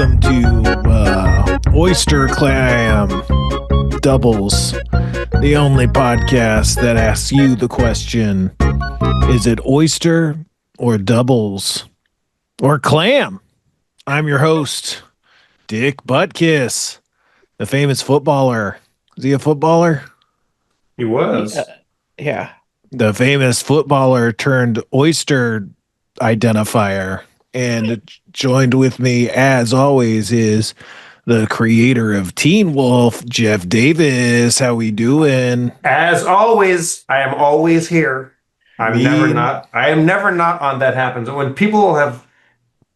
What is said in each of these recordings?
welcome to Oyster Clam Doubles, the only podcast that asks you the question, is it oyster or doubles or clam? I'm your host, Dick Butkiss, the famous footballer. Is he a footballer? He was. Yeah. The famous footballer turned oyster identifier. And joined with me, as always, is the creator of Teen Wolf, Jeff Davis. How we doing? As always, I am always here. I am never not on That Happens. When people have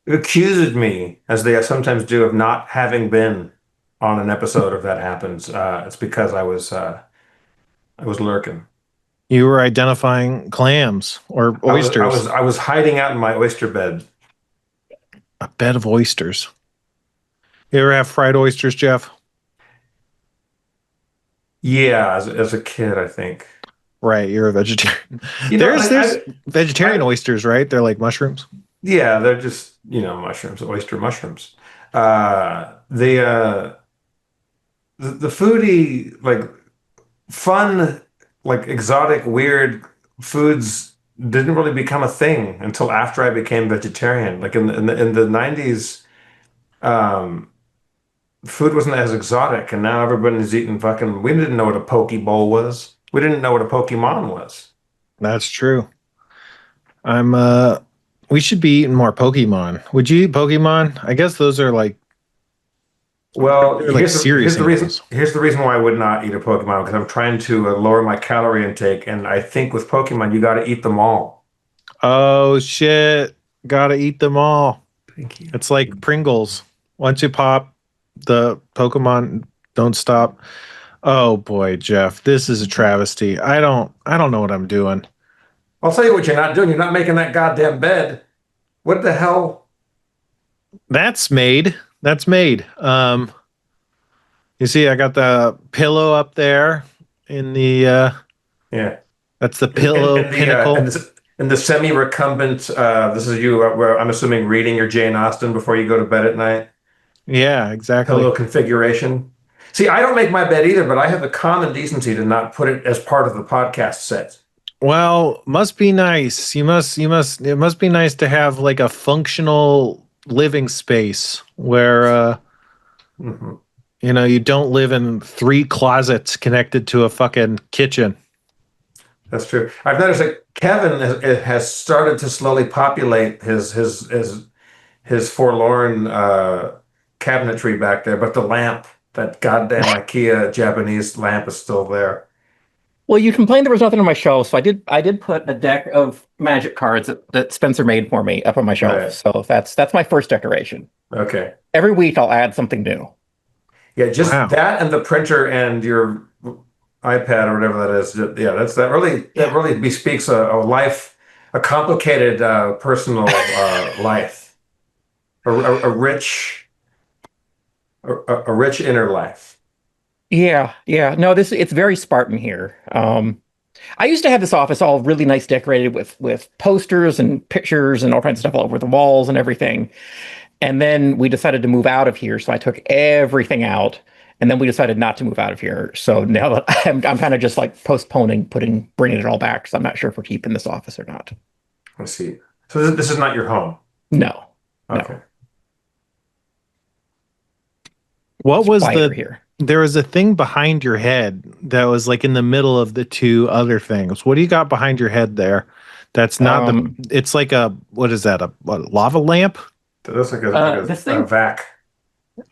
accused me, as they sometimes do, of not having been on an episode of That Happens, it's because I was lurking. You were identifying clams or oysters. I was hiding out in my oyster bed. A bed of oysters. You ever have fried oysters, Jeff? Yeah, as a kid, I think. Right, you're a vegetarian. You know, there's vegetarian oysters, right? They're like mushrooms. Yeah, they're just, mushrooms, oyster mushrooms. The foodie, like fun, like exotic, weird foods didn't really become a thing until after I became vegetarian. Like in the 90s, food wasn't as exotic, and now everybody's eating fucking. We didn't know what a poke bowl was. We didn't know what a Pokemon was. That's true. We should be eating more Pokemon. Would you eat Pokemon? I guess those are like. Well, here's the reason. Here's the reason why I would not eat a Pokemon, because I'm trying to lower my calorie intake, and I think with Pokemon you got to eat them all. Oh shit! Gotta eat them all. Thank you. It's like Pringles. Once you pop, the Pokemon don't stop. Oh boy, Jeff, this is a travesty. I don't know what I'm doing. I'll tell you what you're not doing. You're not making that goddamn bed. What the hell? That's made. You see, I got the pillow up there in the yeah. That's the pillow pinnacle. And the semi-recumbent, this is you, where I'm assuming reading your Jane Austen before you go to bed at night. Yeah, exactly. Pillow configuration. See, I don't make my bed either, but I have the common decency to not put it as part of the podcast set. Well, must be nice. It must be nice to have like a functional living space where, you don't live in 3 closets connected to a fucking kitchen. That's true. I've noticed that Kevin has started to slowly populate his forlorn cabinetry back there, but the lamp, that goddamn IKEA Japanese lamp, is still there. Well, you complained there was nothing on my shelf, so I did put a deck of Magic cards that Spencer made for me up on my shelf. Right. So that's my first decoration. Okay. Every week I'll add something new. Yeah, just that and the printer and your iPad or whatever that is. Yeah, that really bespeaks a life, a complicated personal life, a rich inner life. Yeah. No, it's very Spartan here. I used to have this office all really nice, decorated with posters and pictures and all kinds of stuff all over the walls and everything. And then we decided to move out of here, so I took everything out. And then we decided not to move out of here. So now that I'm kind of just like postponing bringing it all back, because I'm not sure if we're keeping this office or not. I see. So this is not your home? No. Okay. No. What was here? There was a thing behind your head that was like in the middle of the 2 other things. What do you got behind your head there? That's not it's like what is that? A lava lamp? That's like a vac.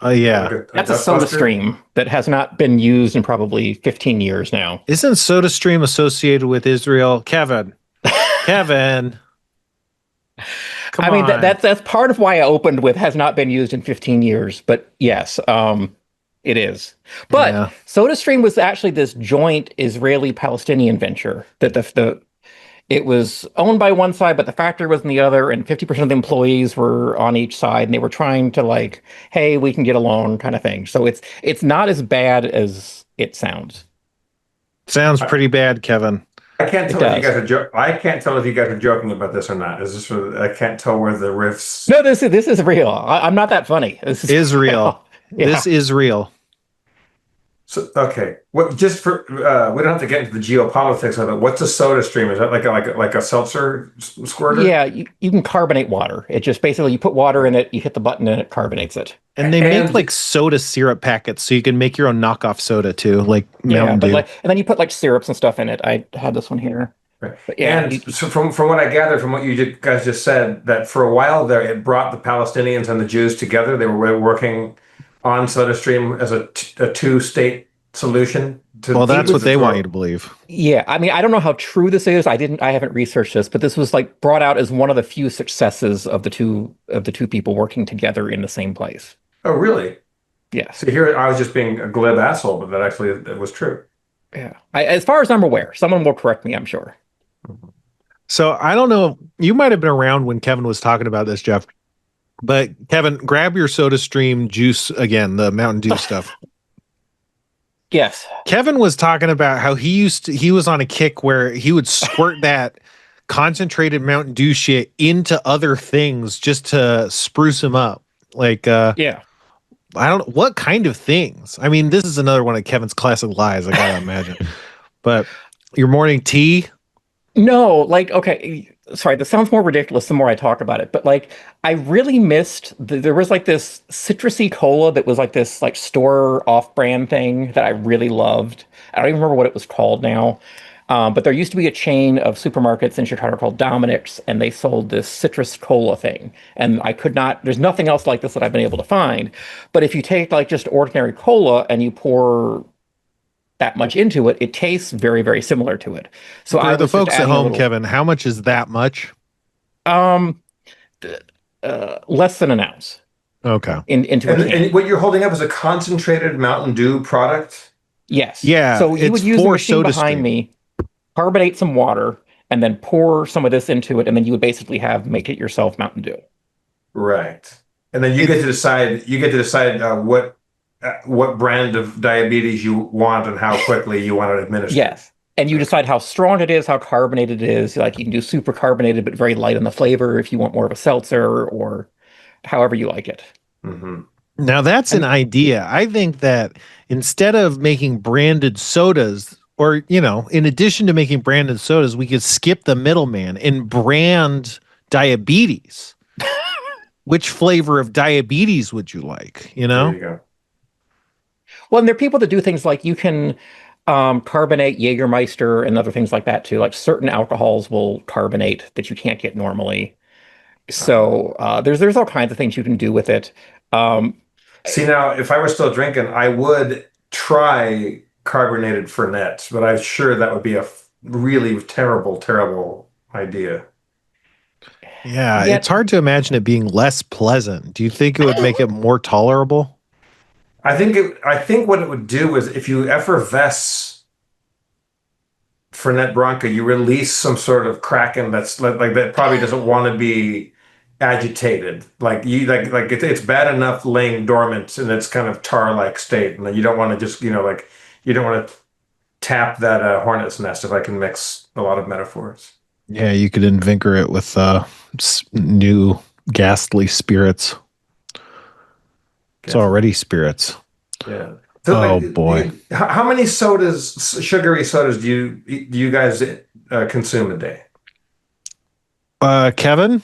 Yeah. That's a SodaStream that has not been used in probably 15 years now. Isn't SodaStream associated with Israel? Kevin. Come I mean, that's part of why I opened with has not been used in 15 years. But yes, it is. But SodaStream was actually this joint Israeli-Palestinian venture that it was owned by one side, but the factory was on the other, and 50% of the employees were on each side, and they were trying to like, hey, we can get along kind of thing. So it's not as bad as it sounds. Sounds pretty bad, Kevin. I can't tell if you guys are I can't tell if you guys are joking about this or not. Is this? I can't tell where the riffs. No, this is real. I'm not that funny. This is real. Yeah. This is real. So okay, what just for we don't have to get into the geopolitics of it. What's a SodaStream? Is that like a seltzer squirter? Yeah, you can carbonate water. It just basically you put water in it, you hit the button, and it carbonates it. And they make like soda syrup packets, so you can make your own knockoff soda too, like Mountain Dew. And then you put like syrups and stuff in it. I had this one here. Right. But yeah, so from what I gathered from what you guys just said, that for a while there, it brought the Palestinians and the Jews together. They were working on SodaStream as a two-state solution. Well, that's what they want you to believe. Yeah, I mean, I don't know how true this is. I haven't researched this, but this was like brought out as one of the few successes of the two people working together in the same place. Oh, really? Yeah. So here I was just being a glib asshole, but that actually it was true. Yeah. As far as I'm aware, someone will correct me, I'm sure. So I don't know. You might have been around when Kevin was talking about this, Jeff. But Kevin, grab your SodaStream juice again, the Mountain Dew stuff. Yes. Kevin was talking about how he was on a kick where he would squirt that concentrated Mountain Dew shit into other things just to spruce him up. Like, yeah. I don't know what kind of things. I mean, this is another one of Kevin's classic lies, I gotta imagine. But your morning tea? No, like, okay, sorry, this sounds more ridiculous the more I talk about it, but like, I really missed, there was like this citrusy cola that was like this like store off-brand thing that I really loved. I don't even remember what it was called now. But there used to be a chain of supermarkets in Chicago called Dominic's, and they sold this citrus cola thing. And there's nothing else like this that I've been able to find. But if you take like just ordinary cola and you pour that much into it, it tastes very, very similar to it. So for the folks at home, Kevin, how much is that much? Less than an ounce. Okay. Into a can. And what you're holding up is a concentrated Mountain Dew product? Yes. Yeah. So you would use the machine behind me, carbonate some water, and then pour some of this into it, and then you would basically make it yourself Mountain Dew. Right. And then you get to decide what brand of diabetes you want and how quickly you want to administer. Yes. And you decide how strong it is, how carbonated it is. Like you can do super carbonated, but very light on the flavor if you want more of a seltzer or however you like it. Mm-hmm. Now that's an idea. I think that instead of making branded sodas, or, in addition to making branded sodas, we could skip the middleman and brand diabetes. Which flavor of diabetes would you like? There you go. Well, and there are people that do things like you can carbonate Jägermeister and other things like that too. Like certain alcohols will carbonate that you can't get normally. So there's all kinds of things you can do with it. See, now, if I were still drinking, I would try carbonated Fernet, but I'm sure that would be a really terrible, terrible idea. Yeah, it's hard to imagine it being less pleasant. Do you think it would make it more tolerable? I think what it would do is if you effervesce Fernet Branca, you release some sort of kraken that's like that probably doesn't want to be agitated. Like it's bad enough laying dormant in its kind of tar-like state, and then you don't want to just you don't want to tap that hornet's nest. If I can mix a lot of metaphors. Yeah, you could invigorate it with new ghastly spirits. It's already spirits. Yeah. So boy. How many sugary sodas do you guys consume a day? Kevin?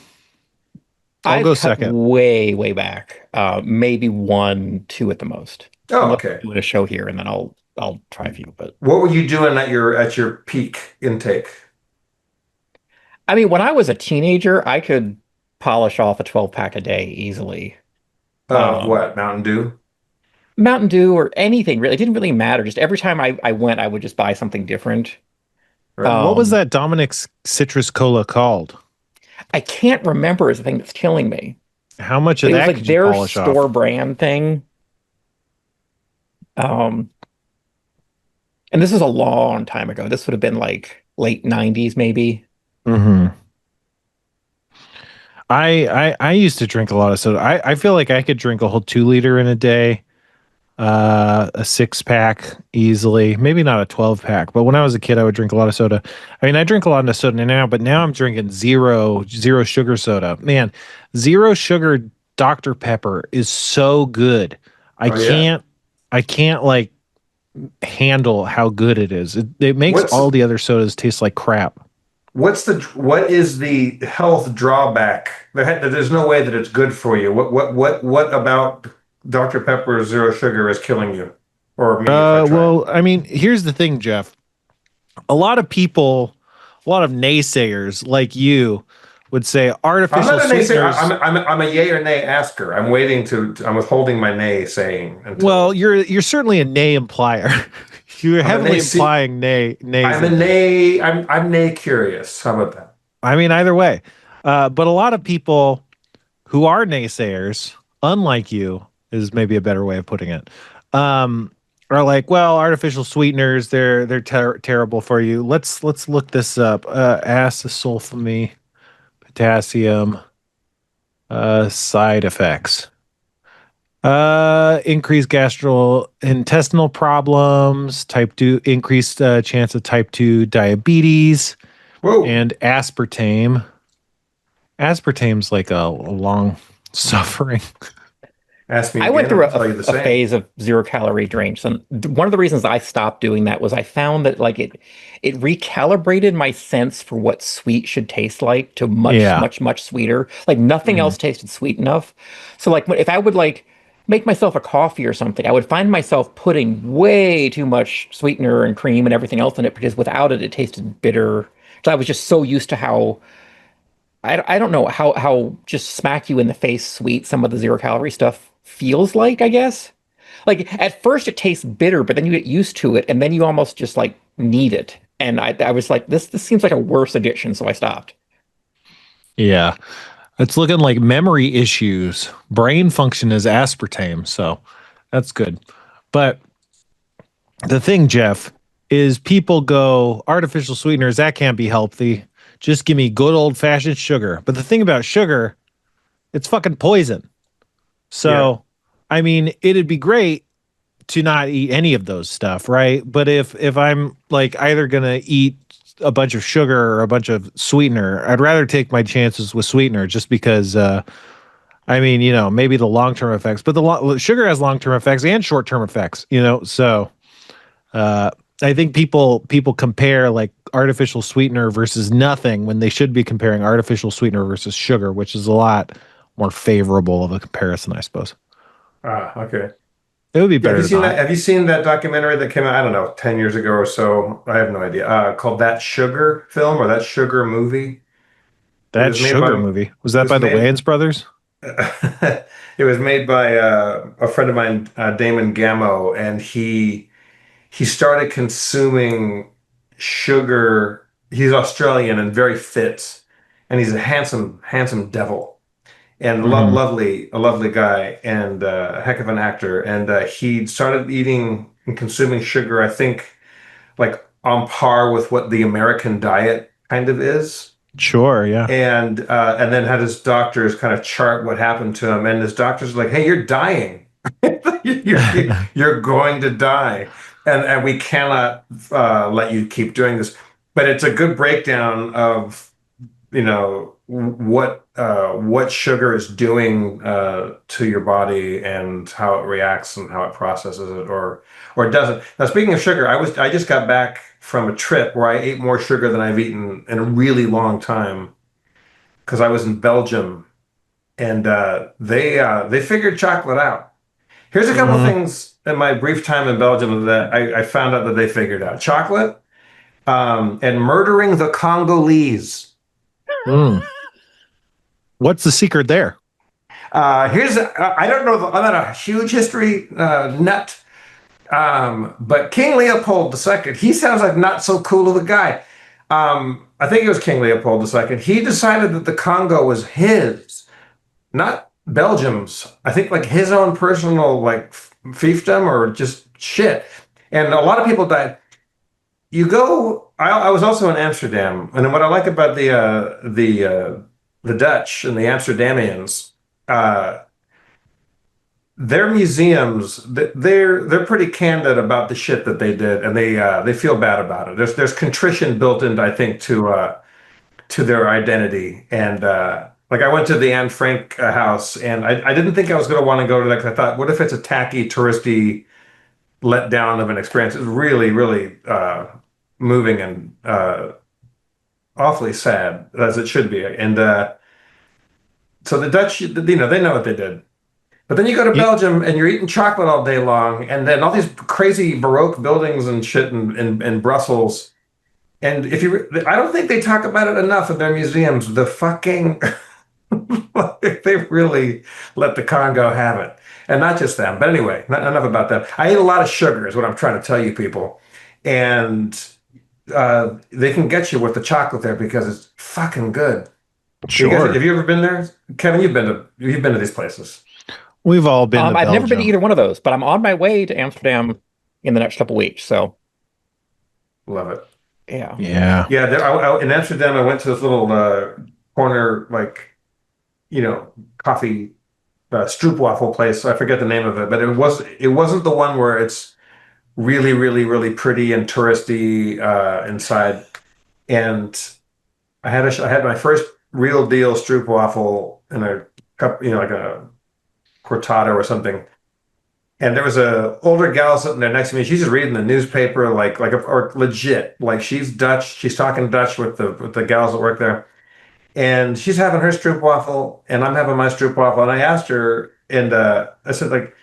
I'll go second. Way, way back. Maybe 1, 2 at the most. Oh, okay. I'm doing a show here, and then I'll try a few. But what were you doing at your peak intake? I mean, when I was a teenager, I could polish off a 12-pack a day easily. What, Mountain Dew? Mountain Dew or anything, really. It didn't really matter. Just every time I went, I would just buy something different. What was that Dominic's citrus cola called? I can't remember. Is the thing that's killing me. How much of that could you polish off? Their store brand thing. And this is a long time ago. This would have been like late 90s, maybe. Mm-hmm. I used to drink a lot of soda. I feel like I could drink a whole 2 liter in a day. a 6-pack easily. Maybe not a 12-pack, but when I was a kid, I would drink a lot of soda. I mean, I drink a lot of soda now, but now I'm drinking zero sugar soda. Man, zero sugar Dr. Pepper is so good. I can't like handle how good it is. It makes all the other sodas taste like crap. What is the health drawback? There's no way that it's good for you. What about Dr. Pepper Zero Sugar is killing you? Or me if I try? Well, I mean, here's the thing, Jeff. A lot of naysayers like you would say artificial sweeteners. I'm a yay or nay asker. I'm withholding my nay saying. Well, you're certainly a nay implier. You're heavily implying nay. I'm a nay. I'm nay curious. How about that? I mean, either way. But a lot of people who are naysayers, unlike you, is maybe a better way of putting it, are like, well, artificial sweeteners, they're terrible for you. Let's look this up. Acesulfame, potassium, side effects. Increased gastrointestinal problems, type 2, increased chance of type 2 diabetes. Whoa. And aspartame. Aspartame's like a long suffering. Ask me I went through a phase of 0-calorie drinks, and one of the reasons I stopped doing that was I found that like it recalibrated my sense for what sweet should taste like to much sweeter. Like nothing else tasted sweet enough. So like if I would like make myself a coffee or something, I would find myself putting way too much sweetener and cream and everything else in it because without it, it tasted bitter. So I was just so used to how, I don't know, how just smack you in the face sweet some of the 0-calorie stuff feels like, I guess. Like at first it tastes bitter, but then you get used to it and then you almost just like need it. And I was like, this seems like a worse addiction, so I stopped. Yeah. It's looking like memory issues. Brain function is aspartame, so that's good. But the thing, Jeff, is people go, artificial sweeteners, that can't be healthy. Just give me good old-fashioned sugar. But the thing about sugar, it's fucking poison. So, I mean, it'd be great to not eat any of those stuff, right? But if I'm like either going to eat a bunch of sugar or a bunch of sweetener, I'd rather take my chances with sweetener just because, I mean, you know, maybe the long-term effects, but the sugar has long-term effects and short-term effects, you know? So, I think people compare like artificial sweetener versus nothing when they should be comparing artificial sweetener versus sugar, which is a lot more favorable of a comparison, I suppose. Okay. It would be better. Have you seen that documentary that came out, I don't know, 10 years ago or so? I have no idea. Called That Sugar film or That Sugar movie? That Sugar movie? Was that by the Wayans brothers? It was made by a friend of mine, Damon Gammo, and he started consuming sugar. He's Australian and very fit, and he's a handsome devil. And a lovely guy, and a heck of an actor. And he started eating and consuming sugar, I think, like on par with what the American diet kind of is. Sure, yeah. And then had his doctors kind of chart what happened to him. And his doctors were like, "Hey, you're dying. You're going to die, and we cannot let you keep doing this." But it's a good breakdown of, you know, what sugar is doing to your body and how it reacts and how it processes it or it doesn't. Now, speaking of sugar, I just got back from a trip where I ate more sugar than I've eaten in a really long time because I was in Belgium, and they figured chocolate out. Here's a couple of things in my brief time in Belgium that I found out that they figured out: chocolate and murdering the Congolese. What's the secret there? I don't know, I'm not a huge history nut, but King Leopold II, he sounds like not so cool of a guy. I think it was King Leopold II. He decided that the Congo was his, not Belgium's. I think like his own personal like fiefdom or just shit. And a lot of people died. I was also in Amsterdam, and what I like about the Dutch and the Amsterdamians, their museums, they're pretty candid about the shit that they did, and they feel bad about it. There's contrition built into, I think, to their identity. And like I went to the Anne Frank house, and I didn't think I was going to want to go to that because I thought, what if it's a tacky, touristy letdown of an experience? It's really, really moving and awfully sad, as it should be. And so the Dutch, they know what they did. But then you go to Belgium and you're eating chocolate all day long, and then all these crazy Baroque buildings and shit in Brussels. And I don't think they talk about it enough in their museums. The fucking, they really let the Congo have it. And not just them. But anyway, not enough about that. I eat a lot of sugar is what I'm trying to tell you people. And they can get you with the chocolate there because it's fucking good. Sure. Have you ever been there? Kevin, you've been to these places. We've all been to Belgium. I've never been to either one of those, but I'm on my way to Amsterdam in the next couple of weeks. So, love it. Yeah. In Amsterdam, I went to this little corner, like, coffee stroopwafel place. I forget the name of it, but it wasn't the one where it's really, really, really pretty and touristy inside. And I had my first real deal stroopwafel in a cup, like a cortado or something. And there was a older gal sitting there next to me. She's just reading the newspaper, or legit, like she's Dutch. She's talking Dutch with the gals that work there, and she's having her stroopwafel, and I'm having my stroopwafel. And I asked her, and I said, like,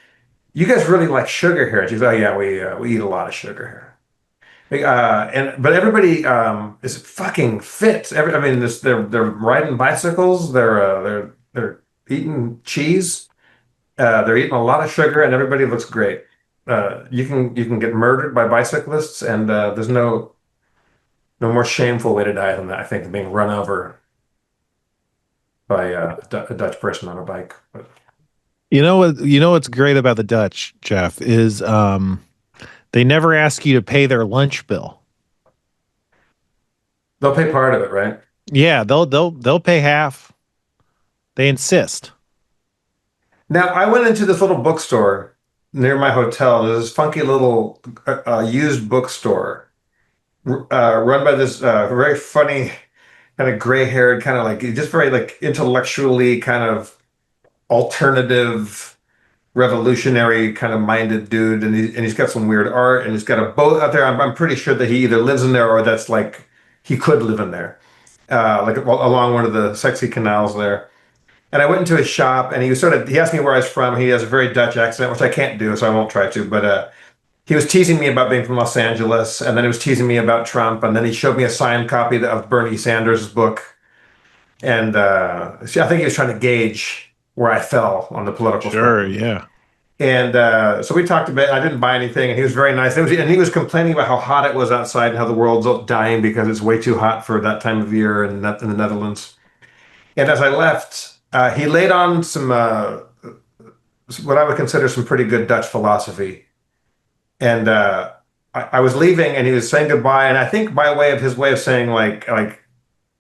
"You guys really like sugar here?" And she's like, "Oh, yeah, we eat a lot of sugar here." But everybody is fucking fit. They're riding bicycles. They're eating cheese. They're eating a lot of sugar, and everybody looks great. You can get murdered by bicyclists, and there's no more shameful way to die than that, I think, than being run over by a Dutch person on a bike. But you know what's great about the Dutch, Jeff, is they never ask you to pay their lunch bill. They'll pay part of it, right? Yeah, they'll pay half. They insist. Now, I went into this little bookstore near my hotel. There's this funky little used bookstore run by this very funny, kind of gray-haired, kind of like just very like intellectually kind of alternative, revolutionary kind of minded dude. And he's got some weird art, and he's got a boat out there. I'm pretty sure that he either lives in there or that's like he could live in there, like along one of the sexy canals there. And I went into his shop, and he asked me where I was from. He has a very Dutch accent, which I can't do, so I won't try to. But he was teasing me about being from Los Angeles, and then he was teasing me about Trump, and then he showed me a signed copy of Bernie Sanders' book. And I think he was trying to gauge where I fell on the political spectrum. Yeah. And so we talked a bit. I didn't buy anything, and he was very nice. And he was complaining about how hot it was outside and how the world's dying because it's way too hot for that time of year in the Netherlands. And as I left, he laid on some what I would consider some pretty good Dutch philosophy. And I was leaving, and he was saying goodbye. And I think by way of his way of saying like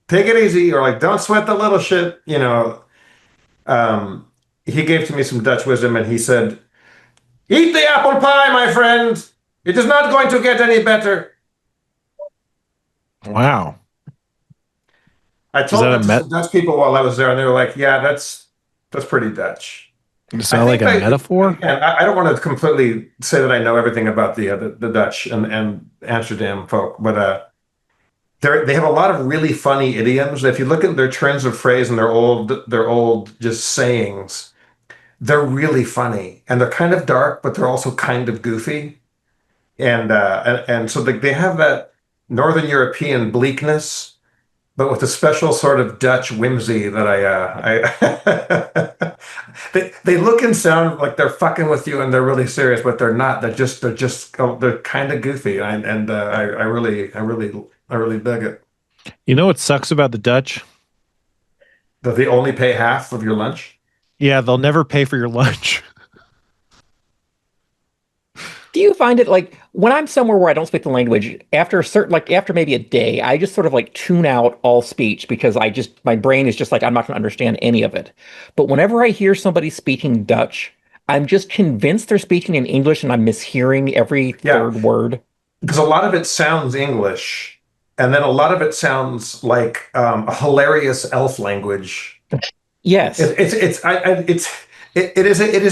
take it easy, or like don't sweat the little shit, he gave to me some Dutch wisdom, and he said, "Eat the apple pie, my friend. It is not going to get any better." Wow. I told that to some Dutch people while I was there, and they were like, "Yeah, that's pretty Dutch." Does it sound like a metaphor? I don't want to completely say that I know everything about the Dutch and Amsterdam folk, but they have a lot of really funny idioms. If you look at their trends of phrase and their old just sayings, they're really funny, and they're kind of dark, but they're also kind of goofy, and so they have that Northern European bleakness, but with a special sort of Dutch whimsy that they look and sound like they're fucking with you and they're really serious, but they're not. They're kind of goofy, and I really dig it. You know what sucks about the Dutch? That they only pay half of your lunch. Yeah, they'll never pay for your lunch. Do you find it like when I'm somewhere where I don't speak the language, after maybe a day, I just sort of like tune out all speech because my brain is just like, I'm not going to understand any of it. But whenever I hear somebody speaking Dutch, I'm just convinced they're speaking in English and I'm mishearing every third word. Because a lot of it sounds English, and then a lot of it sounds like a hilarious elf language. Yes. It is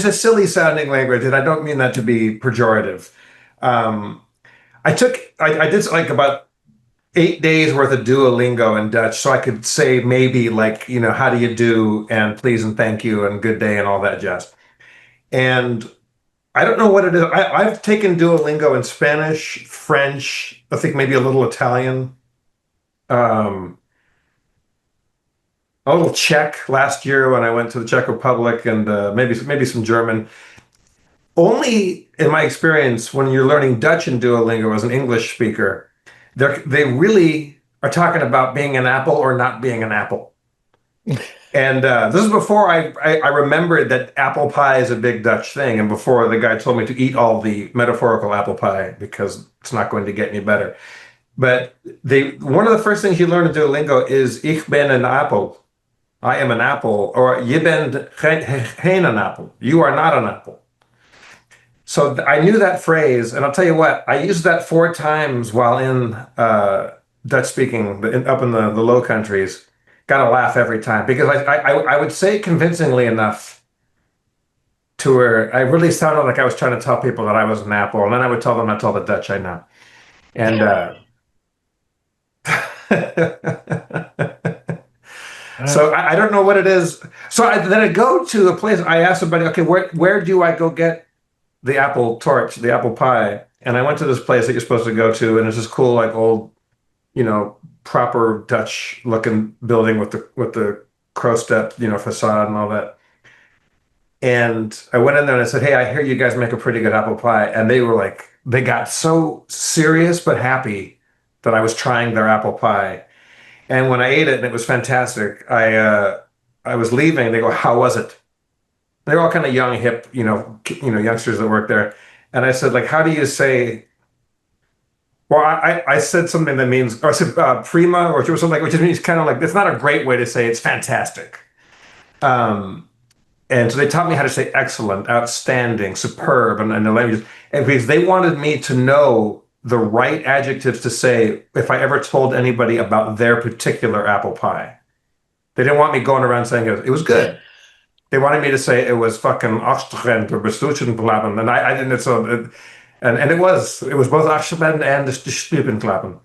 a silly sounding language, and I don't mean that to be pejorative. I did like about 8 days worth of Duolingo in Dutch, so I could say maybe like, how do you do, and please and thank you and good day and all that jazz. And I don't know what it is. I've taken Duolingo in Spanish, French, I think maybe a little Italian, a little Czech last year when I went to the Czech Republic, and maybe some German. Only in my experience, when you're learning Dutch in Duolingo as an English speaker, they really are talking about being an apple or not being an apple. And this is before I remembered that apple pie is a big Dutch thing, and before the guy told me to eat all the metaphorical apple pie because it's not going to get any better. But one of the first things you learn in Duolingo is "Ich ben een appel," I am an apple, or "Je bent geen een appel," you are not an apple. So I knew that phrase, and I'll tell you what, I used that 4 times while in Dutch speaking up in the Low Countries. Got a laugh every time because I would say convincingly enough to where I really sounded like I was trying to tell people that I was an apple, and then I would tell them that's all the Dutch I know. And so I don't know what it is. So then I go to a place. I asked somebody, okay, where do I go get the apple torch, the apple pie? And I went to this place that you're supposed to go to, and it's this cool, like old, proper Dutch looking building with the crow step, facade and all that. And I went in there and I said, "Hey, I hear you guys make a pretty good apple pie." And they were like, they got so serious but happy that I was trying their apple pie. And when I ate it and it was fantastic, I was leaving. They go, "How was it?" They're all kind of young, hip, youngsters that work there. And I said, like, how do you say? Well, I said something that means, or I said prima, or something like, which means kind of like, it's not a great way to say it's fantastic. And so they taught me how to say excellent, outstanding, superb, and the languages. And because they wanted me to know the right adjectives to say if I ever told anybody about their particular apple pie. They didn't want me going around saying it was good. They wanted me to say it was fucking Ostrent or Bestuchenklappen. And I didn't, so... And it was both Achterben and the Stupenklappen.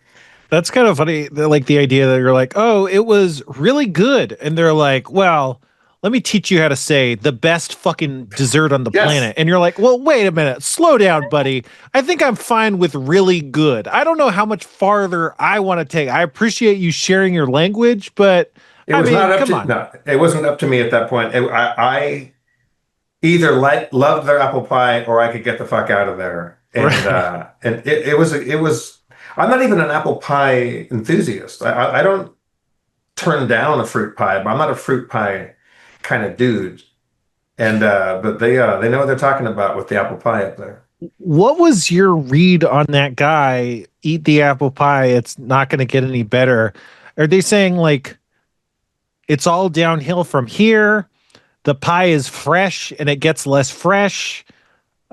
That's kind of funny. Like the idea that you're like, oh, it was really good. And they're like, well, let me teach you how to say the best fucking dessert on the planet. And you're like, well, wait a minute. Slow down, buddy. I think I'm fine with really good. I don't know how much farther I want to take. I appreciate you sharing your language, but it wasn't up to me at that point. I either loved their apple pie or I could get the fuck out of there. And it was. I'm not even an apple pie enthusiast. I don't turn down a fruit pie, but I'm not a fruit pie kind of dude. And but they know what they're talking about with the apple pie up there. What was your read on that guy? Eat the apple pie. It's not going to get any better. Are they saying like it's all downhill from here? The pie is fresh and it gets less fresh.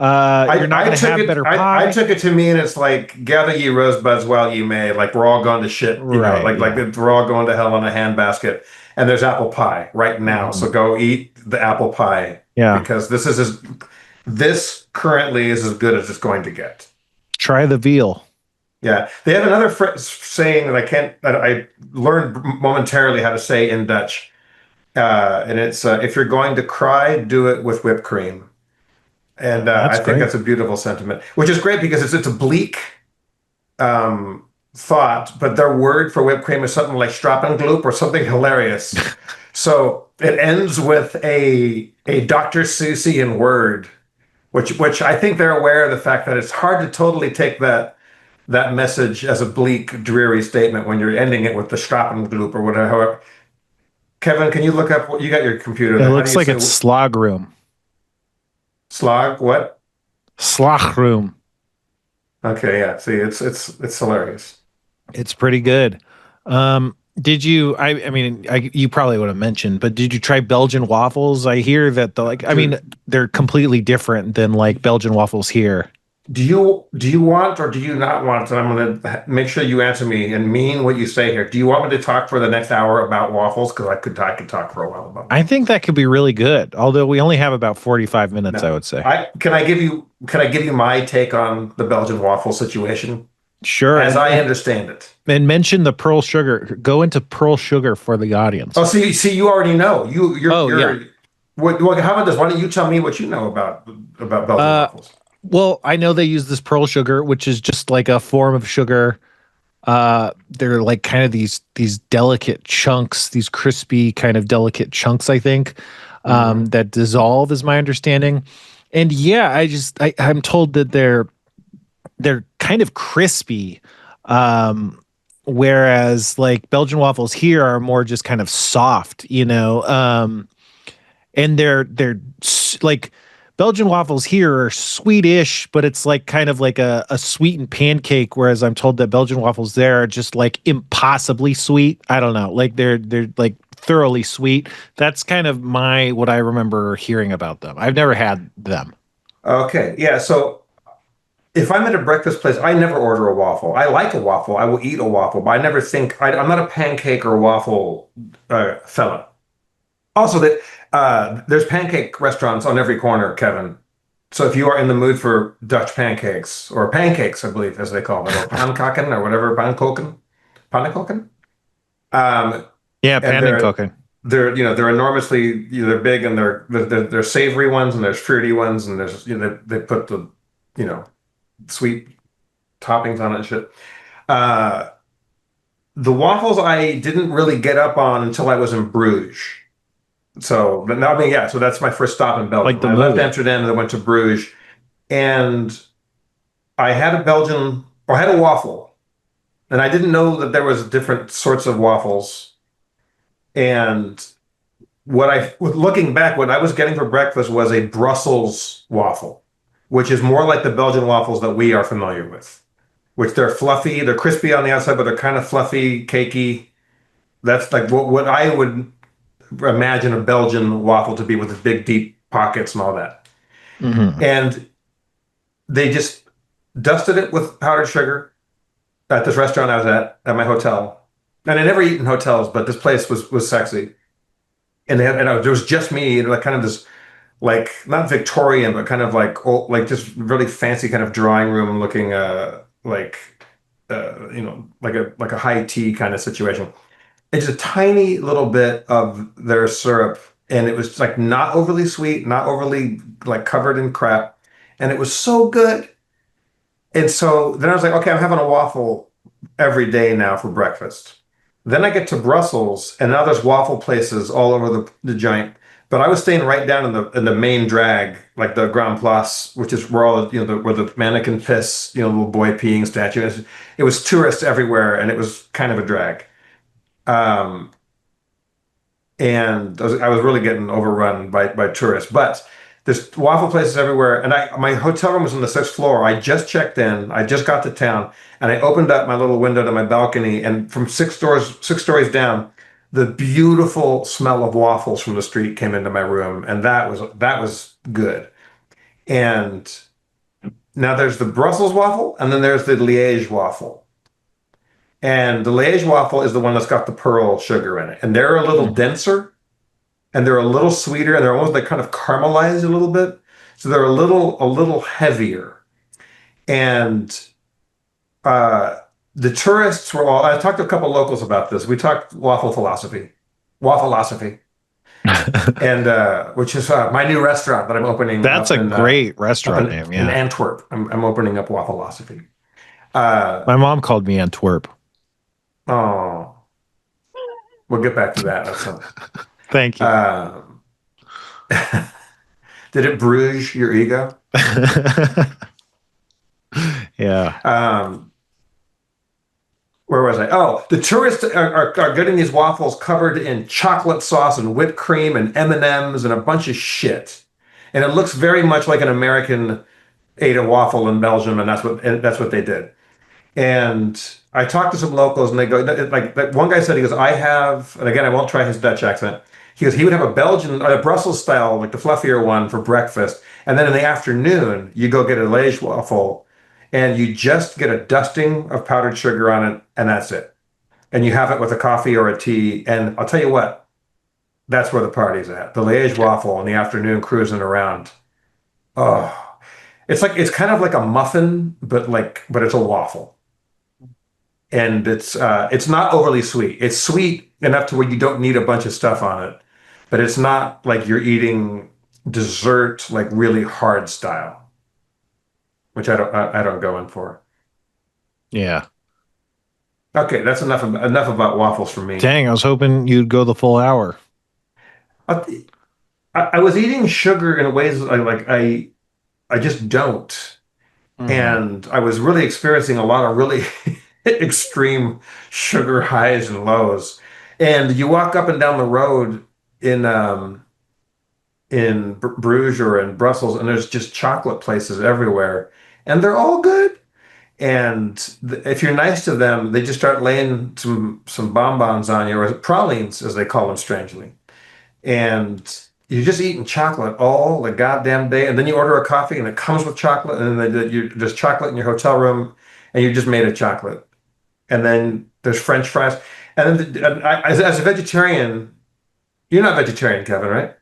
You're not going to have better pie. I took it to mean it's like gather ye rosebuds while you may, like we're all going to shit, like we're all going to hell in a handbasket. And there's apple pie right now, so go eat the apple pie. Yeah, because this currently is as good as it's going to get. Try the veal. Yeah, they have another saying that I learned momentarily how to say in Dutch, and it's if you're going to cry, do it with whipped cream. And I think that's a beautiful sentiment, which is great because it's a bleak thought, but their word for whipped cream is something like Strappengloop or something hilarious. So it ends with a Dr. Seussian word, which I think they're aware of the fact that it's hard to totally take that message as a bleak, dreary statement when you're ending it with the Strappengloop or whatever. Kevin, can you look up what you got your computer? It looks like it's Slogroom. Slog what? Slogroom. Okay, yeah. See, it's hilarious. It's pretty good. Did you? I mean, you probably would have mentioned, but did you try Belgian waffles? I hear that I mean, they're completely different than like Belgian waffles here. Do you want or do you not want? And I'm going to make sure you answer me and mean what you say here. Do you want me to talk for the next hour about waffles? Because I could talk for a while about. I think that could be really good. Although we only have about 45 minutes, I would say. Can I give you my take on the Belgian waffle situation? Sure. As I understand it. And mention the pearl sugar. Go into pearl sugar for the audience. Oh, see, you already know. Yeah. How about this? Why don't you tell me what you know about Belgian waffles? Well, I know they use this pearl sugar, which is just like a form of sugar. They're like kind of these delicate chunks, these crispy kind of delicate chunks, I think, that dissolve is my understanding. And yeah, I'm told that they're kind of crispy. Whereas like Belgian waffles here are more just kind of soft, and they're like Belgian waffles here are sweetish, but it's like kind of like a sweetened pancake. Whereas I'm told that Belgian waffles there are just like impossibly sweet. I don't know, like they're like thoroughly sweet. That's kind of what I remember hearing about them. I've never had them. Okay, yeah. So if I'm at a breakfast place, I never order a waffle. I like a waffle. I will eat a waffle, but I never think I'm not a pancake or waffle fella. Also, that there's pancake restaurants on every corner, Kevin. So if you are in the mood for Dutch pancakes or pancakes, I believe, as they call them, or pankaken or whatever, pannenkoeken. Yeah, pannenkoeken. They're enormously they're big and they're savory ones and there's fruity ones and there's they put the sweet toppings on it and shit. The waffles I didn't really get up on until I was in Bruges. So, but now, I mean, yeah, so that's my first stop in Belgium. I left Amsterdam and I went to Bruges, and I had a waffle, and I didn't know that there was different sorts of waffles. And looking back, what I was getting for breakfast was a Brussels waffle, which is more like the Belgian waffles that we are familiar with, which they're fluffy, they're crispy on the outside, but they're kind of fluffy, cakey. That's like what I would imagine a Belgian waffle to be, with the big, deep pockets and all that. Mm-hmm. And they just dusted it with powdered sugar at this restaurant I was at my hotel. And I never eat in hotels, but this place was sexy. And there was just me, like kind of this, like not Victorian, but kind of like old, like just really fancy kind of drawing room looking, like a high tea kind of situation. It's a tiny little bit of their syrup, and it was like not overly sweet, not overly like covered in crap, and it was so good. And so then I was like, okay, I'm having a waffle every day now for breakfast. Then I get to Brussels, and now there's waffle places all over the joint. But I was staying right down in the main drag, like the Grand Place, which is where all where the mannequin piss, little boy peeing statue. It was tourists everywhere, and it was kind of a drag. And I was really getting overrun by tourists, but there's waffle places everywhere. And my hotel room was on the 6th floor. I just checked in. I just got to town, and I opened up my little window to my balcony, and from 6 stories down, the beautiful smell of waffles from the street came into my room, and that was good. And now there's the Brussels waffle, and then there's the Liège waffle. And the Liège waffle is the one that's got the pearl sugar in it. And they're a little denser, and they're a little sweeter, and they're almost like kind of caramelized a little bit. So they're a little heavier. And the tourists were I talked to a couple locals about this. We talked waffleosophy. And which is my new restaurant that I'm opening. That's a great restaurant name, yeah. In Antwerp. I'm opening up waffleosophy. My mom called me Antwerp. Oh, we'll get back to that. Thank you. Did it bruise your ego? Yeah. Where was I? Oh, the tourists are getting these waffles covered in chocolate sauce and whipped cream and M&Ms and a bunch of shit. And it looks very much like an American ate a waffle in Belgium, and that's what they did. And I talked to some locals, and they go like one guy said, he goes, I have, and again, I won't try his Dutch accent. He goes, he would have a Belgian or a Brussels style, like the fluffier one for breakfast, and then in the afternoon you go get a Liège waffle, and you just get a dusting of powdered sugar on it, and that's it. And you have it with a coffee or a tea, and I'll tell you what, that's where the party's at. The Liège waffle in the afternoon, cruising around. Oh, it's kind of like a muffin, but it's a waffle. And it's not overly sweet. It's sweet enough to where you don't need a bunch of stuff on it, but it's not like you're eating dessert like really hard style, which I don't go in for. Yeah. Okay, that's enough about waffles for me. Dang, I was hoping you'd go the full hour. I was eating sugar in ways I just don't. And I was really experiencing a lot of really extreme sugar highs and lows. And you walk up and down the road in Bruges or in Brussels, and there's just chocolate places everywhere, and they're all good. And if you're nice to them, they just start laying some bonbons on you, or pralines, as they call them strangely. And you're just eating chocolate all the goddamn day, and then you order a coffee, and it comes with chocolate, and then there's chocolate in your hotel room, and you just made of chocolate. And then there's French fries. And then as a vegetarian, you're not vegetarian, Kevin, right?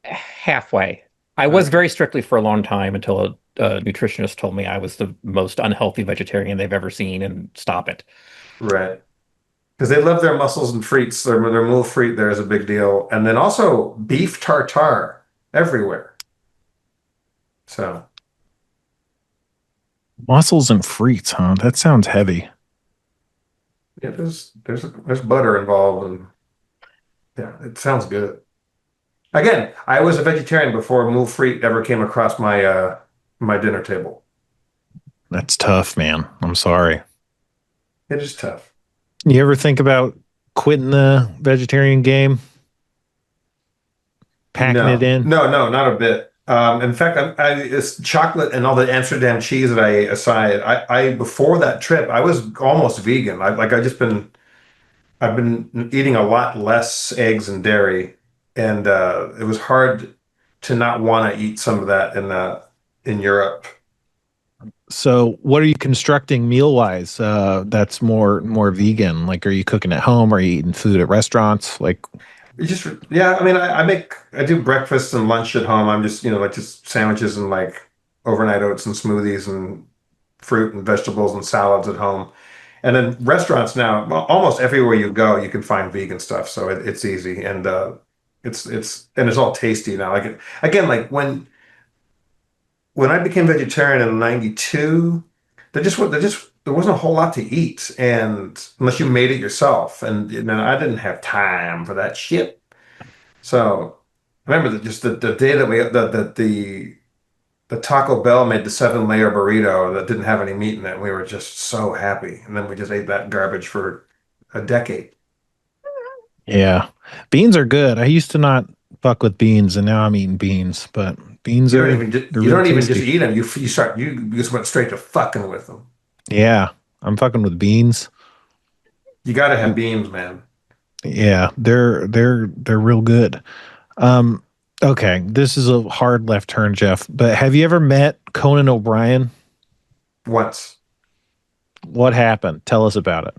Halfway. I was very strictly for a long time until a nutritionist told me I was the most unhealthy vegetarian they've ever seen, and stop it. Right. Because they love their mussels and frites. Their moule frite there is a big deal. And then also beef tartare everywhere. So. Mussels and frites, huh? That sounds heavy. Yeah, there's butter involved, and yeah, it sounds good. Again, I was a vegetarian before moule frite ever came across my my dinner table. That's tough, man. I'm sorry. It is tough. You ever think about quitting the vegetarian game? Packing it in? No, not a bit. In fact, it's chocolate and all the Amsterdam cheese that I ate aside. I before that trip, I was almost vegan. I've been eating a lot less eggs and dairy, and it was hard to not want to eat some of that in Europe. So what are you constructing meal-wise that's more vegan? Like, are you cooking at home? Are you eating food at restaurants? Like, I mean, I do breakfast and lunch at home. I'm just, like just sandwiches and like overnight oats and smoothies and fruit and vegetables and salads at home. And then restaurants now, almost everywhere you go, you can find vegan stuff. So it's easy, and it's all tasty now. Like again, like when I became vegetarian in '92, there wasn't a whole lot to eat, and unless you made it yourself, and I didn't have time for that shit. So I remember the day that the Taco Bell made the 7-layer burrito that didn't have any meat in it. We were just so happy, and then we just ate that garbage for a decade. Yeah, beans are good. I used to not fuck with beans, and now I'm eating beans, but. Beans you don't even just eat them. You just went straight to fucking with them. Yeah, I'm fucking with beans. You got to have beans, man. Yeah, they're real good. Okay, this is a hard left turn, Jeff. But have you ever met Conan O'Brien? Once. What happened? Tell us about it.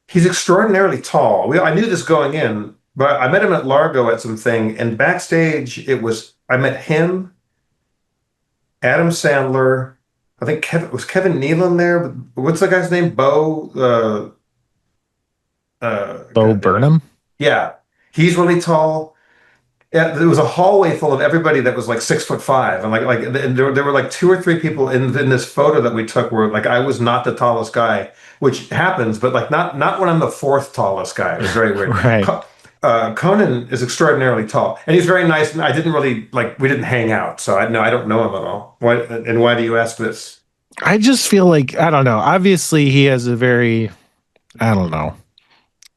He's extraordinarily tall. I knew this going in, but I met him at Largo at something, and backstage I met him, Adam Sandler. I think Kevin Nealon there. What's the guy's name? Bo Burnham? Yeah. He's really tall. Yeah, there was a hallway full of everybody that was like 6'5", and there were like 2 or 3 people in this photo that we took where like I was not the tallest guy, which happens, but like not when I'm the 4th tallest guy. It was very weird. Right. Conan is extraordinarily tall, and he's very nice. And I didn't really we didn't hang out, so I don't know him at all. Why do you ask this? I just feel like, I don't know. Obviously, he has a very, I don't know.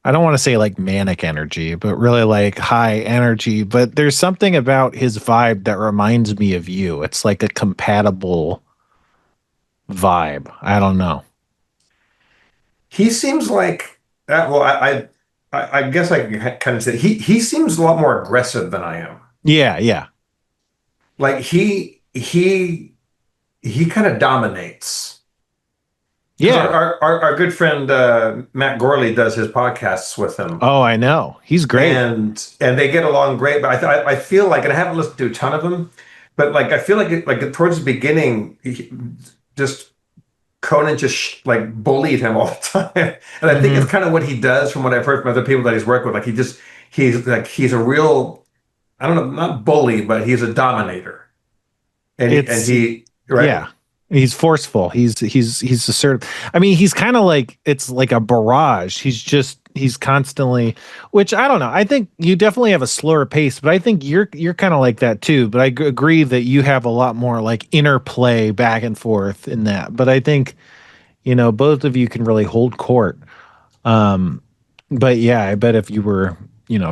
I don't want to say like manic energy, but really like high energy. But there's something about his vibe that reminds me of you. It's like a compatible vibe. I don't know. He seems like well, I guess I can kind of say he seems a lot more aggressive than I am. Yeah. Like he kind of dominates. Because Yeah. our good friend Matt Gorley does his podcasts with him. Oh, I know. He's great. And they get along great. But I feel like, and I haven't listened to a ton of them, but like I feel like towards the beginning, just Conan just like bullied him all the time. And I think it's kind of what he does from what I've heard from other people that he's worked with. Like he's a real, I don't know, not bully, but he's a dominator. And he right? Yeah. He's forceful. He's assertive. I mean, he's kind of like, it's like a barrage. He's constantly, which I don't know. I think you definitely have a slower pace, but I think you're kind of like that too. But I agree that you have a lot more like interplay back and forth in that. But I think, both of you can really hold court. But yeah, I bet if you were,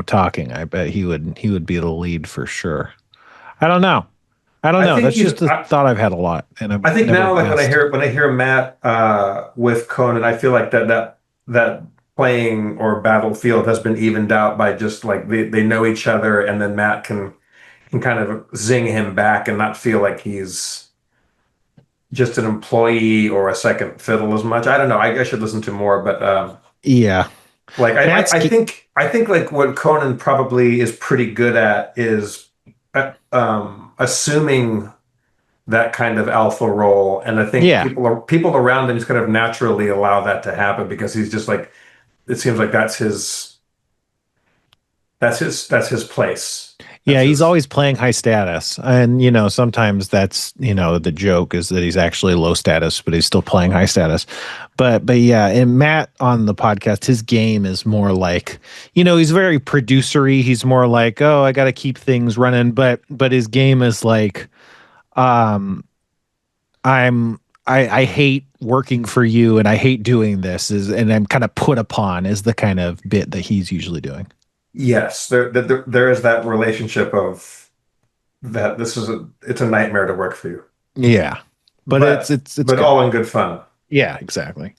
talking, I bet he would be the lead for sure. I don't know. That's just a thought I've had a lot, and I think now, like when I hear Matt with Conan, I feel like that playing or battlefield has been evened out by just like they know each other, and then Matt can kind of zing him back and not feel like he's just an employee or a second fiddle as much. I don't know. I should listen to more, but yeah. Like I think like what Conan probably is pretty good at is assuming that kind of alpha role, and I think people around him just kind of naturally allow that to happen because he's just like, it seems like that's his place. He's always playing high status, and sometimes that's the joke is that he's actually low status, but he's still playing high status. But yeah, and Matt on the podcast, his game is more like, he's very producery. He's more like, oh, I got to keep things running, but his game is like, I hate working for you, and I hate doing this, and I'm kind of put upon is the kind of bit that he's usually doing. Yes, there is that relationship of that. It's a nightmare to work for you. Yeah, but it's but all in good fun. Yeah, exactly.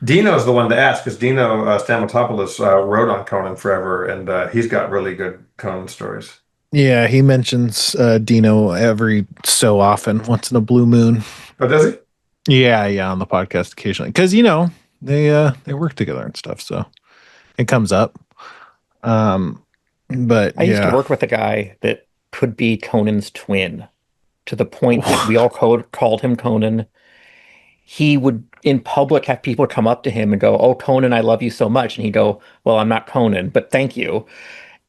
Dino's the one to ask because Dino Stamatopoulos wrote on Conan forever, and he's got really good Conan stories. Yeah, he mentions Dino every so often, once in a blue moon. Oh, does he? Yeah, on the podcast occasionally, because they work together and stuff, so it comes up. But I used to work with a guy that could be Conan's twin, to the point that we all called him Conan. He would, in public, have people come up to him and go, "Oh, Conan, I love you so much," and he'd go, "Well, I'm not Conan, but thank you."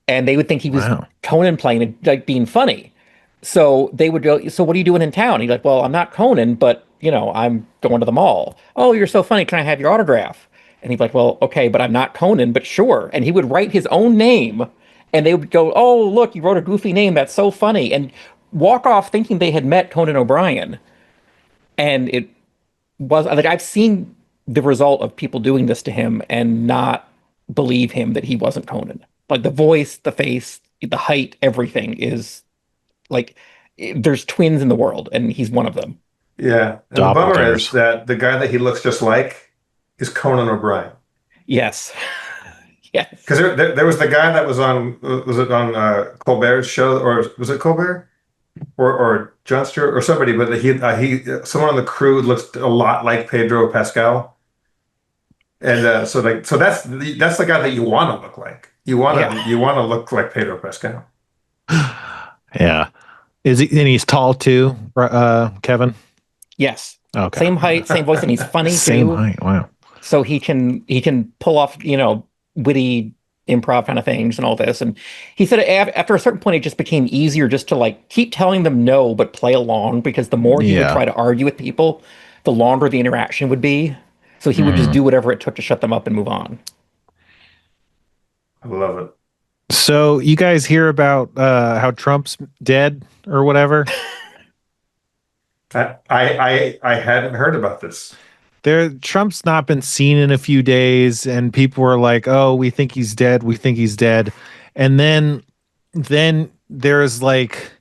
And they would think he was Conan playing and like being funny. So they would go, "So what are you doing in town?" He's like, "Well, I'm not Conan, but I'm going to the mall." "Oh, you're so funny. Can I have your autograph?" And he'd be like, "Well, okay, but I'm not Conan, but sure." And he would write his own name, and they would go, "Oh, look, you wrote a goofy name. That's so funny." And walk off thinking they had met Conan O'Brien. And it was like, I've seen the result of people doing this to him and not believe him that he wasn't Conan. Like the voice, the face, the height, everything is like, there's twins in the world, and he's one of them. Yeah. And the bummer is that the guy that he looks just like is Conan O'Brien. Yes. Yes. Because there was the guy that was on Colbert's show, or was it Colbert or Jon Stewart or somebody? But someone on the crew looks a lot like Pedro Pascal, and so that's the guy that you want to look like. You want to look like Pedro Pascal. Yeah. Is he? And he's tall too, Kevin. Yes. Okay. Same height, same voice, and he's funny too. Same height. Wow. So he can pull off, witty improv kind of things and all this. And he said after a certain point, it just became easier just to like keep telling them no, but play along, because the more he would try to argue with people, the longer the interaction would be. So he would just do whatever it took to shut them up and move on. I love it. So you guys hear about how Trump's dead or whatever? I hadn't heard about this. Trump's not been seen in a few days, and people were like, "Oh, we think he's dead. We think he's dead." And then there's like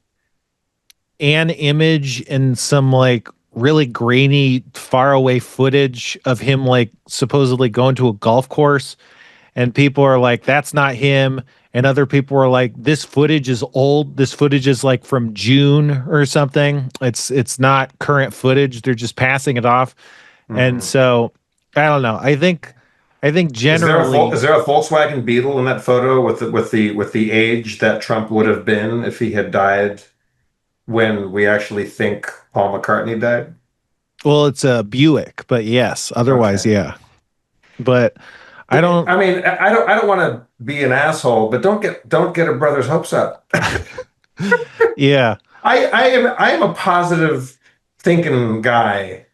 an image and some like really grainy, faraway footage of him like supposedly going to a golf course, and people are like, "That's not him," and other people are like, "This footage is old. This footage is like from June or something. It's not current footage. They're just passing it off." And so I don't know. I think generally, is there a Volkswagen Beetle in that photo with the age that Trump would have been if he had died when we actually think Paul McCartney died? well, it's a Buick, but yes, otherwise, Okay. yeah. But I don't. I mean, I don't want to be an asshole, but don't get a brother's hopes up. Yeah. I am a positive thinking guy,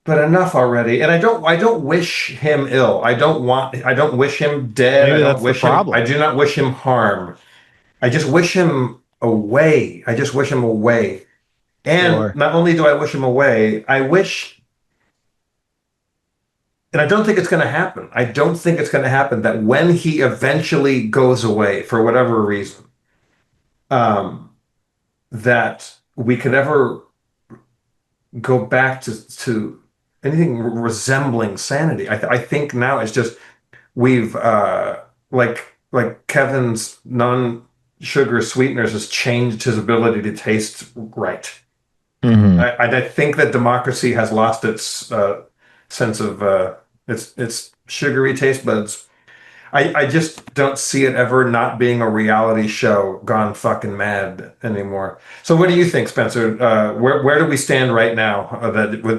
but enough already. And I don't wish him ill. I don't wish him dead. Maybe I don't that's the wish him, problem. I do not wish him harm. I just wish him away. I just wish him away. And Sure. not only do I wish him away, I wish, and I don't think it's going to happen. I don't think it's going to happen that when he eventually goes away for whatever reason, that we could ever go back to anything resembling sanity. I think now it's just we've like Kevin's non-sugar sweeteners has changed his ability to taste right. I think that democracy has lost its sense of its sugary taste buds. I just don't see it ever not being a reality show gone fucking mad anymore. So what do you think, Spencer? Where do we stand right now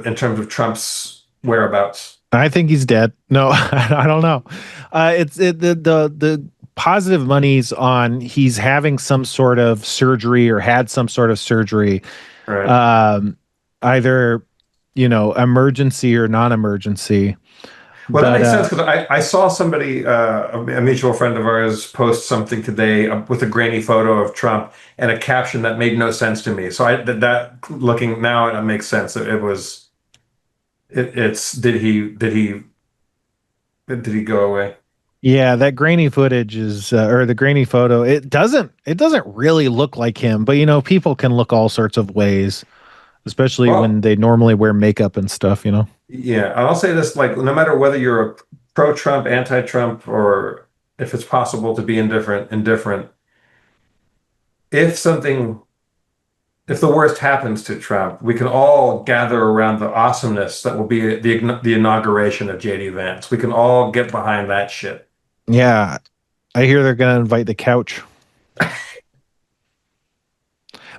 in terms of Trump's whereabouts? I think he's dead. No, I don't know. The positive money's on he's having some sort of surgery or had some sort of surgery. Right. Either, emergency or non-emergency. Well, that makes sense because I saw somebody, a mutual friend of ours, post something today with a grainy photo of Trump and a caption that made no sense to me. So that looking now, it makes sense. It's did he go away? Yeah, that grainy footage is, or the grainy photo. It doesn't really look like him, but people can look all sorts of ways, especially when they normally wear makeup and stuff. Yeah, I'll say this, like, no matter whether you're a pro-Trump, anti-Trump, or if it's possible to be indifferent, if the worst happens to Trump, we can all gather around the awesomeness that will be the inauguration of JD Vance. We can all get behind that shit. Yeah, I hear they're going to invite the couch.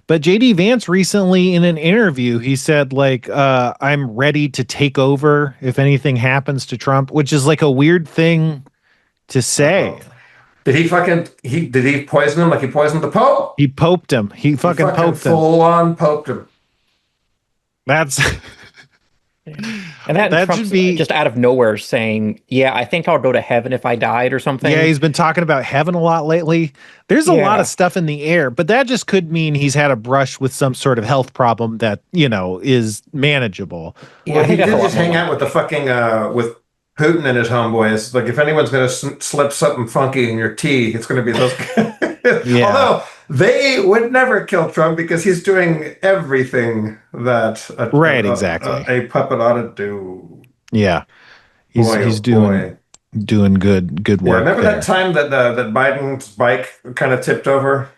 But JD Vance recently in an interview, he said like, I'm ready to take over if anything happens to Trump, which is like a weird thing to say. Uh-oh. Did he poison him like he poisoned the Pope? He poped him. He fucking poped him. Full on poped him. That's and that should be just out of nowhere saying, "Yeah, I think I'll go to heaven if I died" or something. Yeah, he's been talking about heaven a lot lately. There's a lot of stuff in the air, but that just could mean he's had a brush with some sort of health problem that is manageable. Well, he did just hang out with the fucking with Putin and his homeboys. Like, if anyone's going to slip something funky in your tea, it's going to be those guys. Yeah. Although they would never kill Trump because he's doing everything that a puppet ought to do. Yeah, he's doing good work. Yeah, remember that time that Biden's bike kind of tipped over?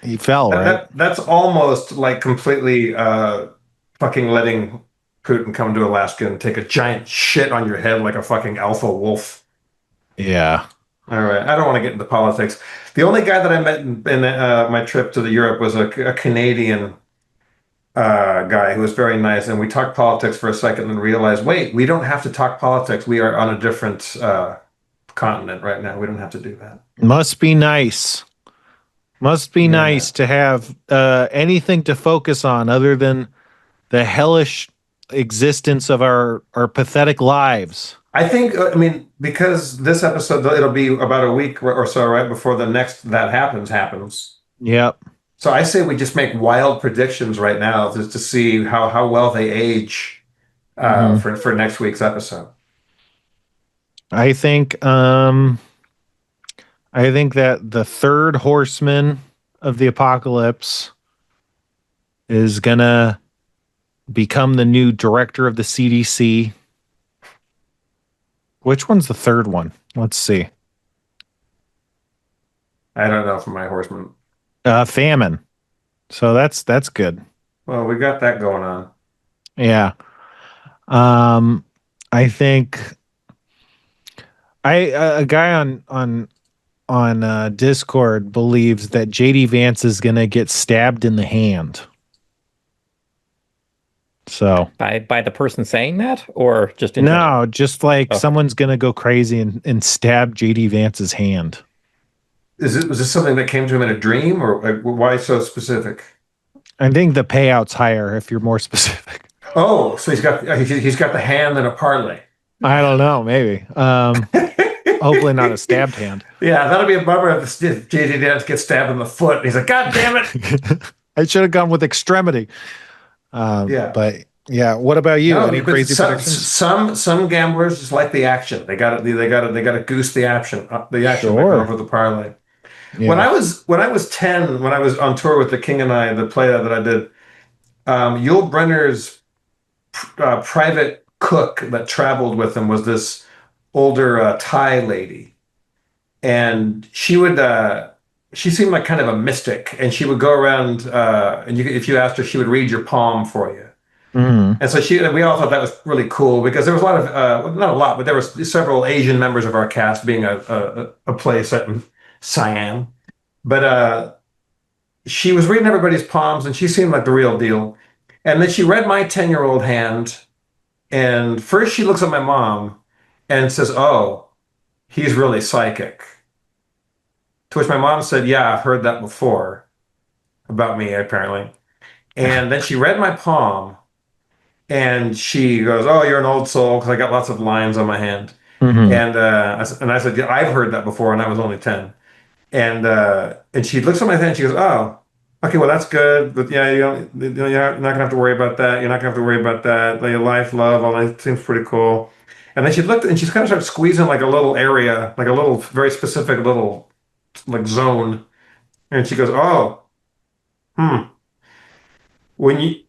He fell, right? That's almost like completely fucking letting Putin come to Alaska and take a giant shit on your head like a fucking alpha wolf. Yeah. All right. I don't want to get into politics. The only guy that I met in my trip to Europe was a Canadian guy who was very nice. And we talked politics for a second and realized, wait, we don't have to talk politics. We are on a different continent right now. We don't have to do that. Must be nice. Must be nice to have anything to focus on other than the hellish existence of our pathetic lives. I think, because this episode, it'll be about a week or so right before the next that happens. Yep. So I say we just make wild predictions right now just to see how well they age for next week's episode. I think that the third horseman of the apocalypse is gonna become the new director of the CDC. Which one's the third one? Let's see. I don't know for my horseman. Famine. So that's good. Well, we got that going on. Yeah. I think a guy on Discord believes that JD Vance is gonna get stabbed in the hand. So by the person saying that, or just in no, general? just like someone's gonna go crazy and stab JD Vance's hand. Was this something that came to him in a dream, or like, why so specific? I think the payout's higher if you're more specific. Oh, so he's got the hand and a parlay. I don't know, maybe. Hopefully not a stabbed hand. Yeah, that'll be a bummer if JD Vance gets stabbed in the foot. He's like, God damn it! I should have gone with extremity. Yeah, but yeah. What about you? No, any crazy predictions? Some gamblers just like the action. They got to goose the action. Sure. Over the parlay. Yeah. When I was 10, when I was on tour with the King and I, the play that I did, Yul Brynner's private cook that traveled with him was this older Thai lady, and she seemed like kind of a mystic, and she would go around and if you asked her, she would read your palm for you. Mm-hmm. And so we all thought that was really cool because there was a lot of not a lot, but there was several Asian members of our cast, being a play set in Siam. But she was reading everybody's palms, and she seemed like the real deal. And then she read my 10-year-old hand, and first she looks at my mom and says, "Oh, he's really psychic." To which my mom said, "Yeah, I've heard that before about me, apparently." And then she read my palm, and she goes, "Oh, you're an old soul," because I got lots of lines on my hand. Mm-hmm. And I said, "Yeah, I've heard that before," and I was only 10. And she looks at my hand and she goes, "Oh, okay, well, that's good. But yeah, you're not gonna have to worry about that. You're not gonna have to worry about that. Like, your life, love, all that seems pretty cool." And then she looked and she's kind of started squeezing like a little area, like a little very specific little like zone. And she goes, "Oh, when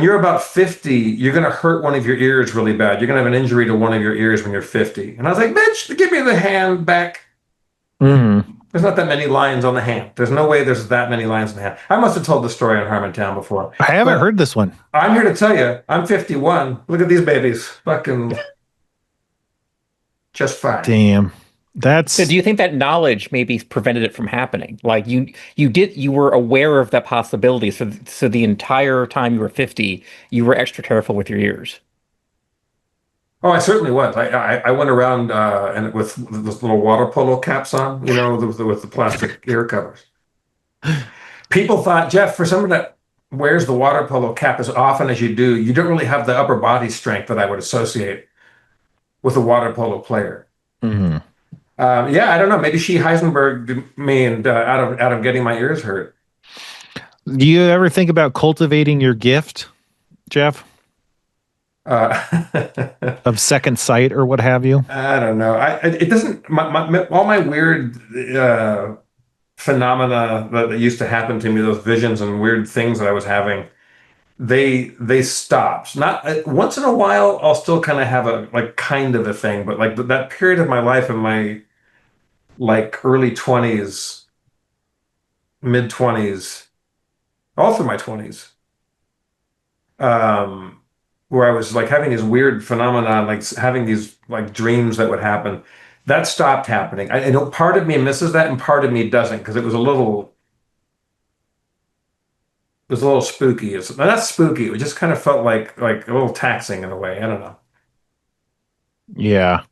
you're about 50, you're gonna hurt one of your ears really bad. You're gonna have an injury to one of your ears when you're 50." And I was like, "Bitch, give me the hand back." Mm-hmm. There's not that many lines on the hand. There's no way there's that many lines on the hand. I must have told the story on Harmontown before. I haven't heard this one. I'm here to tell you, I'm 51. Look at these babies. Fucking just fine. Damn. So do you think that knowledge maybe prevented it from happening? Like you were aware of that possibility. So the entire time you were 50, you were extra careful with your ears. Oh, I certainly was. I went around and with those little water polo caps on, with the plastic ear covers. People thought, Jeff, for someone that wears the water polo cap as often as you do, you don't really have the upper body strength that I would associate with a water polo player. Mm-hmm. Yeah, I don't know. Maybe she Heisenberg'd me and out of getting my ears hurt. Do you ever think about cultivating your gift, Jeff? Of second sight or what have you? I don't know. It doesn't. All my weird phenomena that used to happen to me, those visions and weird things that I was having, they stopped. Not once in a while, I'll still kind of have a kind of a thing, but like that period of my life in my early 20s, mid 20s, all through my 20s. Where I was like having these weird phenomena, like having these like dreams that would happen, that stopped happening. I know part of me misses that and part of me doesn't, because it was a little spooky. It's not spooky. It just kind of felt like a little taxing in a way. I don't know. Yeah.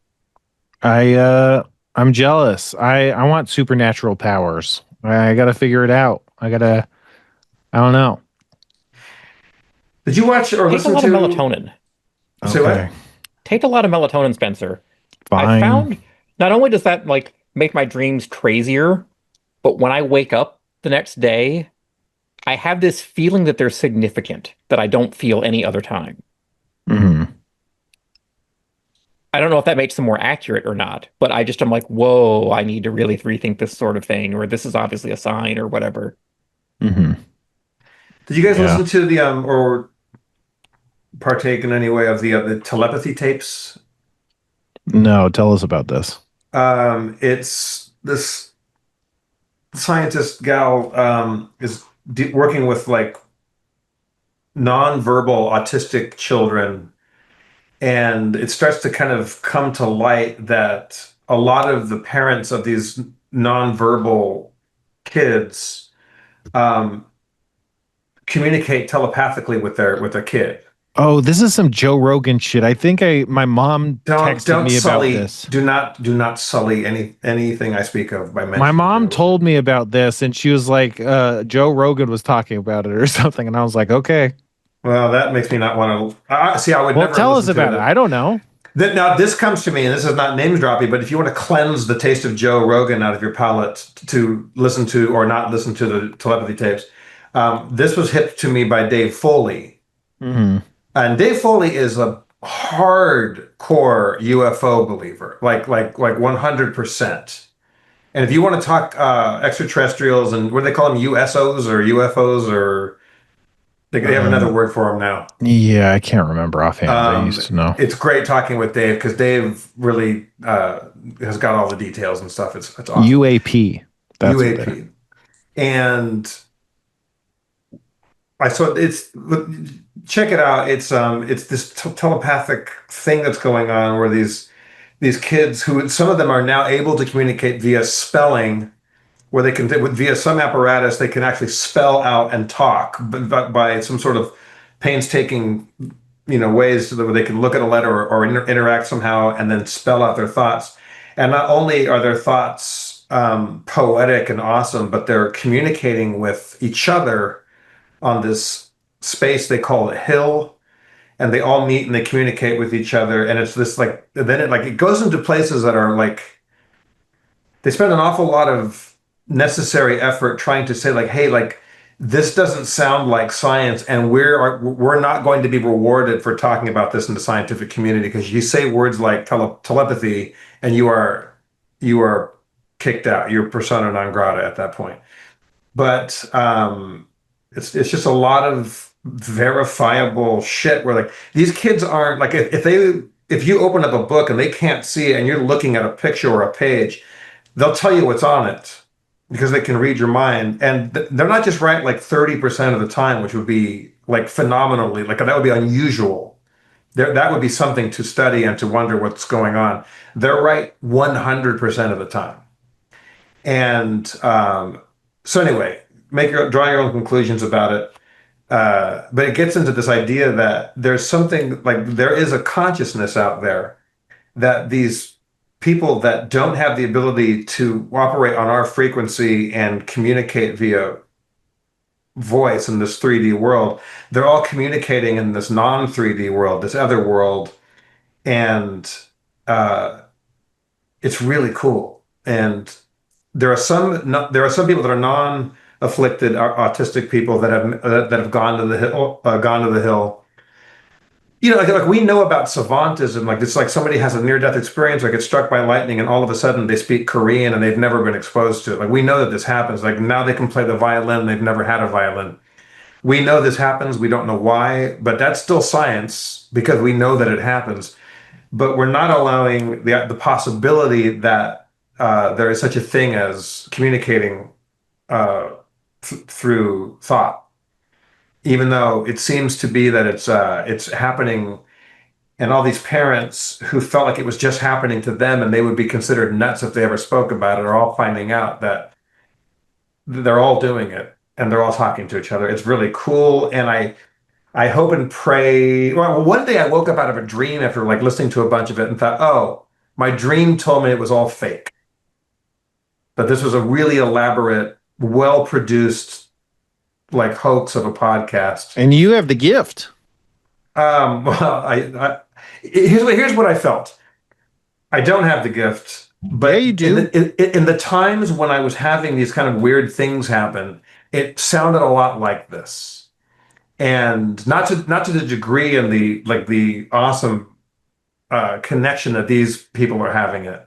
I'm jealous. I want supernatural powers. I got to figure it out. I don't know. Did you watch or listen to... Take a lot of melatonin. Say what? Take a lot of melatonin, Spencer. Fine. I found not only does that like make my dreams crazier, but when I wake up the next day, I have this feeling that they're significant that I don't feel any other time. Mm-hmm. I don't know if that makes them more accurate or not, but I'm like, whoa, I need to really rethink this sort of thing, or this is obviously a sign or whatever. Mm-hmm. Did you guys Yeah. listen to the or partake in any way of the telepathy tapes? No, tell us about this. It's this scientist gal is working with like nonverbal autistic children, and it starts to kind of come to light that a lot of the parents of these nonverbal kids um, communicate telepathically with their kid. Oh, this is some Joe Rogan shit. I think my mom texted Don't me about sully. this. Do not sully anything I speak of by My mentioning mom Joe. told me about this, and she was like, Joe Rogan was talking about it or something, and I was like, okay. Well, that makes me not want to see. I would Well, never tell us listen to about it. it. I don't know. Now, this comes to me, and this is not name dropping, but if you want to cleanse the taste of Joe Rogan out of your palate to listen to or not listen to the telepathy tapes, this was hip to me by Dave Foley. Mm-hmm. And Dave Foley is a hardcore UFO believer, like 100%. And if you want to talk extraterrestrials and what do they call them, USOs or UFOs or they have another word for them now. Yeah, I can't remember offhand. I used to know. It's great talking with Dave because Dave really has got all the details and stuff. It's awesome. UAP. That's UAP. And I saw it's check it out. It's this telepathic thing that's going on where these kids who some of them are now able to communicate via spelling, where they can via some apparatus they can actually spell out and talk, but by some sort of painstaking ways so that they can look at a letter or interact somehow and then spell out their thoughts. And not only are their thoughts poetic and awesome, but they're communicating with each other on this space they call a hill, and they all meet and they communicate with each other. And it's this like then it goes into places that are like they spend an awful lot of necessary effort trying to say like, hey, like this doesn't sound like science, and we're not going to be rewarded for talking about this in the scientific community because you say words like telepathy and you are kicked out. You're persona non grata at that point. But it's just a lot of verifiable shit where like these kids aren't like if you open up a book and they can't see it and you're looking at a picture or a page, they'll tell you what's on it because they can read your mind. And they're not just right like 30% of the time, which would be like phenomenally, like that would be unusual. That would be something to study and to wonder what's going on. They're right 100% of the time. And so anyway, draw your own conclusions about it. But it gets into this idea that there's something like there is a consciousness out there that these people that don't have the ability to operate on our frequency and communicate via voice in this 3D world, they're all communicating in this non-3D world, this other world, and it's really cool. And there are some people that are non-afflicted autistic people that have gone to the hill. Like we know about savantism, like it's like somebody has a near-death experience, like gets struck by lightning, and all of a sudden they speak Korean and they've never been exposed to it. Like we know that this happens. Like now they can play the violin, they've never had a violin. We know this happens. We don't know why, but that's still science because we know that it happens. But we're not allowing the possibility that there is such a thing as communicating through thought, even though it seems to be that it's happening. And all these parents who felt like it was just happening to them and they would be considered nuts if they ever spoke about it are all finding out that they're all doing it and they're all talking to each other. It's really cool. And I hope and pray. Well, one day I woke up out of a dream after like listening to a bunch of it and thought, oh, my dream told me it was all fake. But this was a really elaborate, well-produced like hoax of a podcast. And you have the gift. Well, here's what I felt. I don't have the gift, but yeah, you do. In the times when I was having these kind of weird things happen, it sounded a lot like this, and not to the degree and the awesome connection that these people are having it.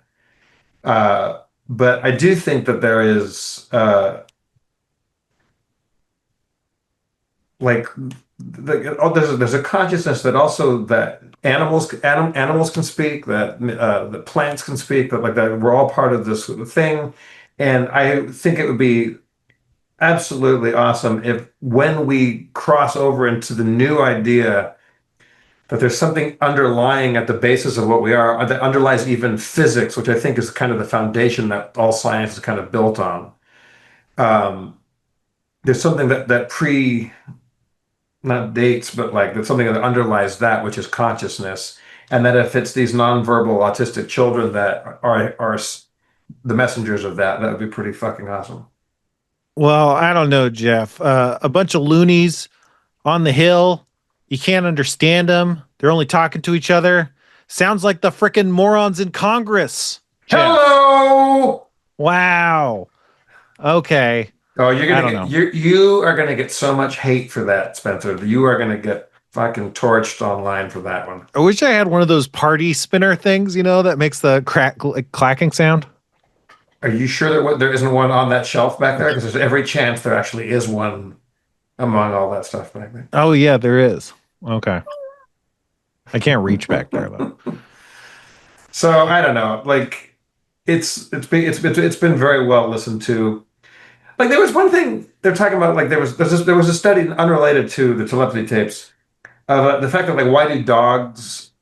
But I do think that there is like there's a consciousness that also that animals can speak, that the plants can speak, that like that we're all part of this thing. And I think it would be absolutely awesome if when we cross over into the new idea that there's something underlying at the basis of what we are that underlies even physics, which I think is kind of the foundation that all science is kind of built on. There's something that not dates, but like there's something that underlies that, which is consciousness. And that if it's these nonverbal autistic children that are the messengers of that, that would be pretty fucking awesome. Well, I don't know, Jeff. A bunch of loonies on the hill. You can't understand them. They're only talking to each other. Sounds like the frickin' morons in Congress. Jeff. Hello. Wow. Okay. Oh, you are gonna get so much hate for that, Spencer. You are gonna get fucking torched online for that one. I wish I had one of those party spinner things, that makes the clacking sound. Are you sure that there isn't one on that shelf back there? Because there's every chance there actually is one among all that stuff back there. Oh yeah, there is. Okay. I can't reach back there though. So I don't know. Like it's been very well listened to. Like there was one thing they're talking about. Like there was a study unrelated to the telepathy tapes of the fact that like why do dogs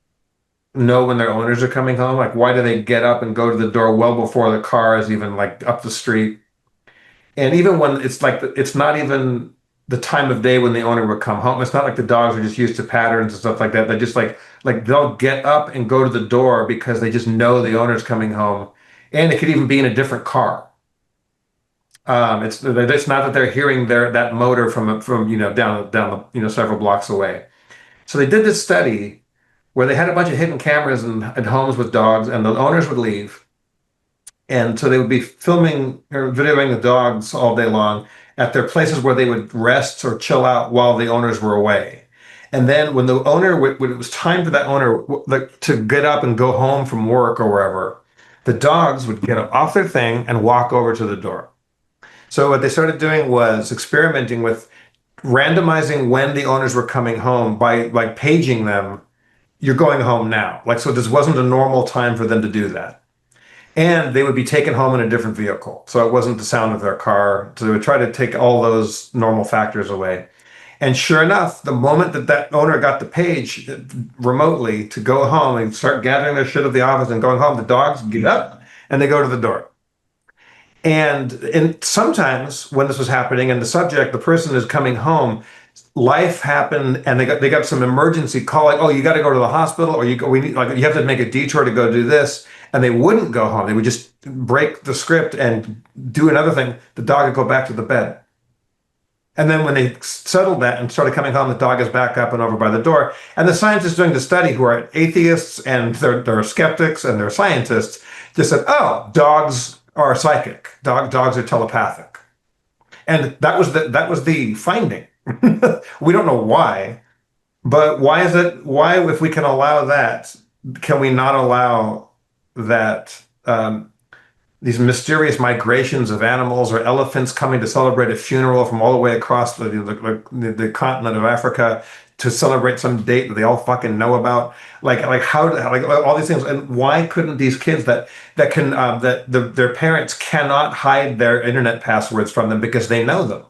know when their owners are coming home? Like why do they get up and go to the door well before the car is even like up the street? And even when it's like it's not even the time of day when the owner would come home. It's not like the dogs are just used to patterns and stuff like that. They just like they'll get up and go to the door because they just know the owner's coming home, and it could even be in a different car. It's not that they're hearing that motor from down the several blocks away. So they did this study where they had a bunch of hidden cameras at homes with dogs, and the owners would leave, and so they would be filming or videoing the dogs all day long at their places where they would rest or chill out while the owners were away. And then when the owner when it was time for that owner to get up and go home from work or wherever, the dogs would get up off their thing and walk over to the door. So what they started doing was experimenting with randomizing when the owners were coming home by like paging them, you're going home now. Like, so this wasn't a normal time for them to do that. And they would be taken home in a different vehicle. So it wasn't the sound of their car. So they would try to take all those normal factors away. And sure enough, the moment that owner got the page remotely to go home and start gathering their shit at the office and going home, the dogs get up and they go to the door. And sometimes when this was happening and the person is coming home, life happened and they got some emergency call, like, oh, you got to go to the hospital, or you have to make a detour to go do this. And they wouldn't go home. They would just break the script and do another thing. The dog would go back to the bed. And then when they settled that and started coming home, the dog is back up and over by the door. And the scientists doing the study, who are atheists and they're skeptics and they're scientists, just said, oh, dogs are psychic. Dogs are telepathic. And that was the finding. We don't know why, but why is it? Why, if we can allow that, can we not allow that these mysterious migrations of animals or elephants coming to celebrate a funeral from all the way across the continent of Africa to celebrate some date that they all fucking know about, like all these things? And why couldn't these kids that their parents cannot hide their internet passwords from them because they know them,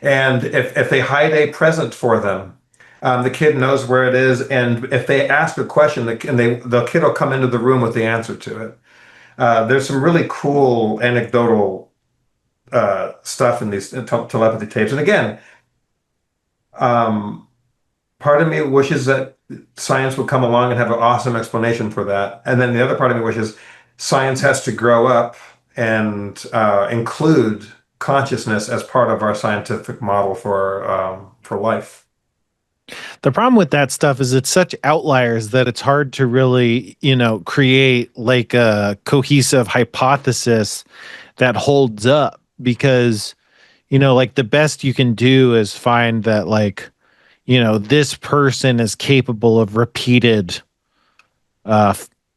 and if they hide a present for them, the kid knows where it is, and if they ask a question, the kid will come into the room with the answer to it. There's some really cool anecdotal stuff in these telepathy tapes, and again, part of me wishes that science would come along and have an awesome explanation for that, and then the other part of me wishes science has to grow up and include consciousness as part of our scientific model for life. The problem with that stuff is it's such outliers that it's hard to really, create like a cohesive hypothesis that holds up, because, like the best you can do is find that, like, this person is capable of repeated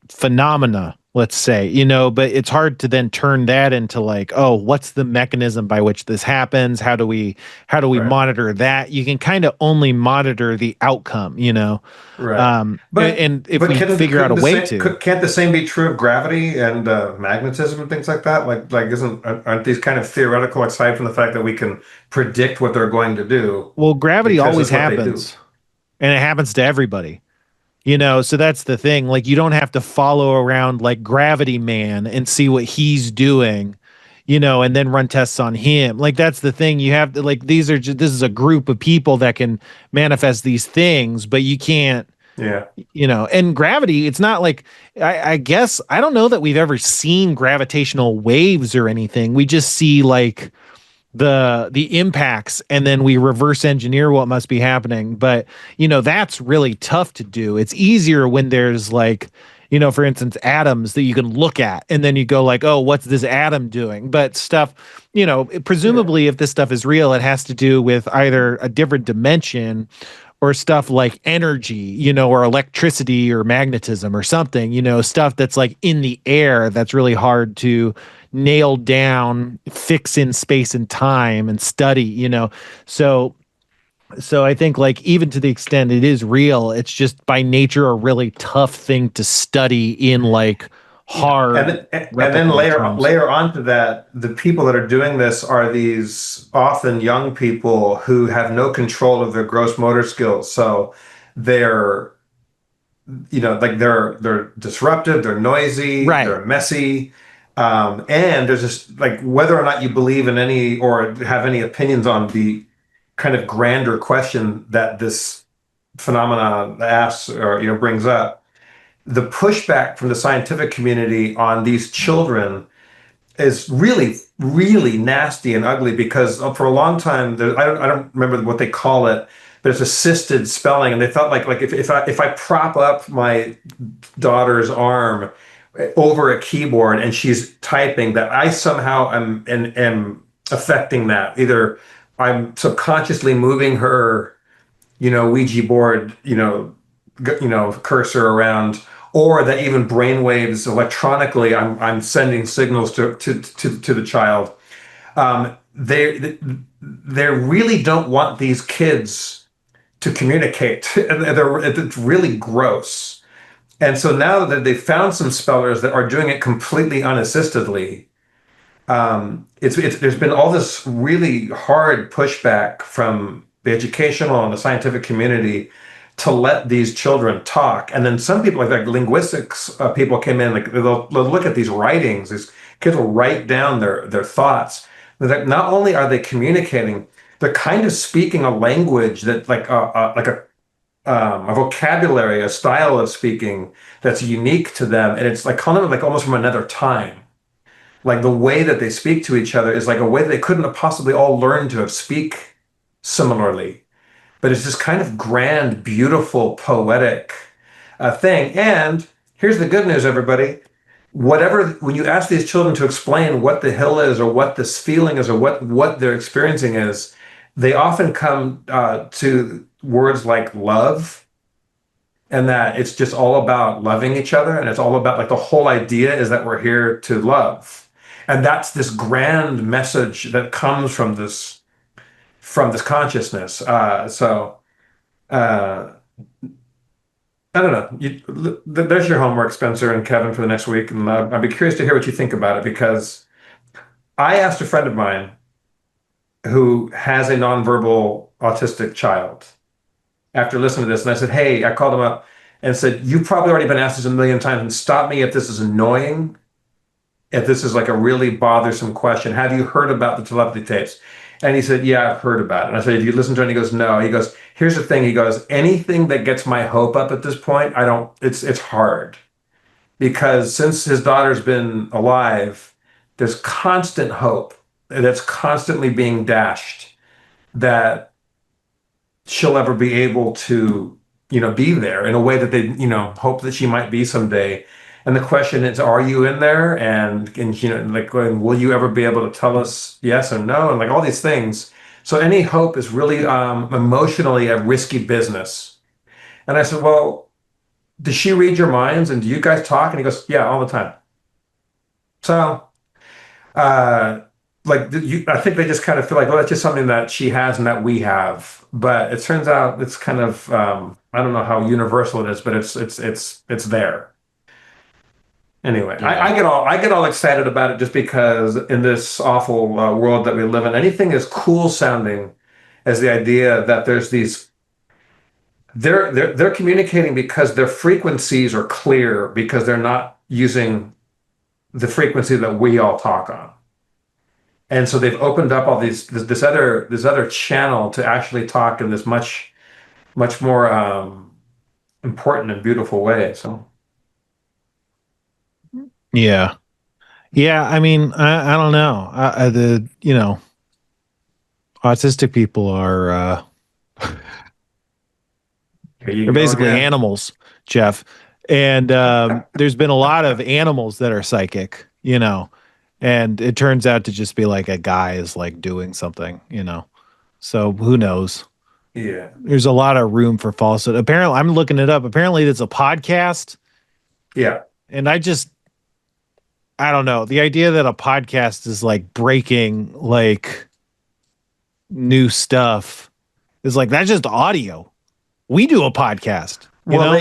phenomena let's say, but it's hard to then turn that into like, oh, what's the mechanism by which this happens? How do we monitor that? You can kind of only monitor the outcome, Right. And if we figure out a way can't the same be true of gravity and magnetism and things like that? Like aren't these kind of theoretical aside from the fact that we can predict what they're going to do? Well, gravity always happens, and it happens to everybody. So that's the thing. Like, you don't have to follow around like Gravity Man and see what he's doing, and then run tests on him. Like, that's the thing. You have to, like, this is a group of people that can manifest these things, but you can't, and gravity, it's not like, I guess, I don't know that we've ever seen gravitational waves or anything. We just see like the impacts, and then we reverse engineer what must be happening. But that's really tough to do. It's easier when there's like, for instance, atoms that you can look at, and then you go like, oh, what's this atom doing? But stuff, presumably if this stuff is real, it has to do with either a different dimension or stuff like energy, or electricity or magnetism or something, stuff that's like in the air that's really hard to nail down, fix in space and time and study, So I think like even to the extent it is real, it's just by nature a really tough thing to study in like hard. And then layer onto that, the people that are doing this are these often young people who have no control of their gross motor skills. So they're, like they're disruptive, they're noisy, they're messy. And there's this, like, whether or not you believe in any or have any opinions on the kind of grander question that this phenomenon asks or brings up, the pushback from the scientific community on these children is really, really nasty and ugly, because for a long time, I don't remember what they call it, but it's assisted spelling, and they thought like if I prop up my daughter's arm over a keyboard and she's typing, that I somehow am affecting that. Either I'm subconsciously moving her, Ouija board, cursor around, or that even brainwaves electronically, I'm sending signals to the child. They really don't want these kids to communicate. It's really gross. And so now that they've found some spellers that are doing it completely unassistedly, there's been all this really hard pushback from the educational and the scientific community to let these children talk. And then some people, like linguistics people, came in, like they'll look at these writings. These kids will write down their thoughts. That not only are they communicating, they're kind of speaking a language that like a vocabulary, a style of speaking that's unique to them, and it's like kind of like almost from another time. Like the way that they speak to each other is like a way that they couldn't have possibly all learned to have speak similarly. But it's this kind of grand, beautiful, poetic thing. And here's the good news, everybody. When you ask these children to explain what the hill is, or what this feeling is, or what they're experiencing is, they often come to words like love, and that it's just all about loving each other. And it's all about, like, the whole idea is that we're here to love. And that's this grand message that comes from this consciousness. I don't know. There's your homework, Spencer and Kevin, for the next week. And I'd be curious to hear what you think about it, because I asked a friend of mine who has a nonverbal autistic child after listening to this. And I said, hey, I called him up and said, you've probably already been asked this a million times, and stop me if this is annoying, if this is like a really bothersome question. Have you heard about the telepathy tapes? And he said, yeah, I've heard about it. And I said, have you listened to it? And he goes, no. He goes, here's the thing. He goes, anything that gets my hope up at this point, it's hard. Because since his daughter's been alive, there's constant hope that's constantly being dashed that she'll ever be able to, be there in a way that they, hope that she might be someday. And the question is, are you in there? And like, will you ever be able to tell us yes or no? And like all these things. So any hope is really emotionally a risky business. And I said, well, does she read your minds? And do you guys talk? And he goes, yeah, all the time. So, uh, I think they just kind of feel like, well, that's just something that she has and that we have. But it turns out it's kind of, I don't know how universal it is, but it's there. Anyway, Yeah. I get all excited about it just because in this awful world that we live in, anything as cool sounding as the idea that there's these they're communicating because their frequencies are clear because they're not using the frequency that we all talk on. And so they've opened up all this other channel to actually talk in this much more important and beautiful way. So Yeah. Yeah, I mean, I don't know. Autistic people are here you they're go basically again. animals, Jeff. And there's been a lot of animals that are psychic, and it turns out to just be like a guy is like doing something, So who knows? Yeah. There's a lot of room for falsehood. Apparently, I'm looking it up. Apparently, it's a podcast. Yeah. And I don't know. The idea that a podcast is like breaking like new stuff is like that's just audio. We do a podcast. Well,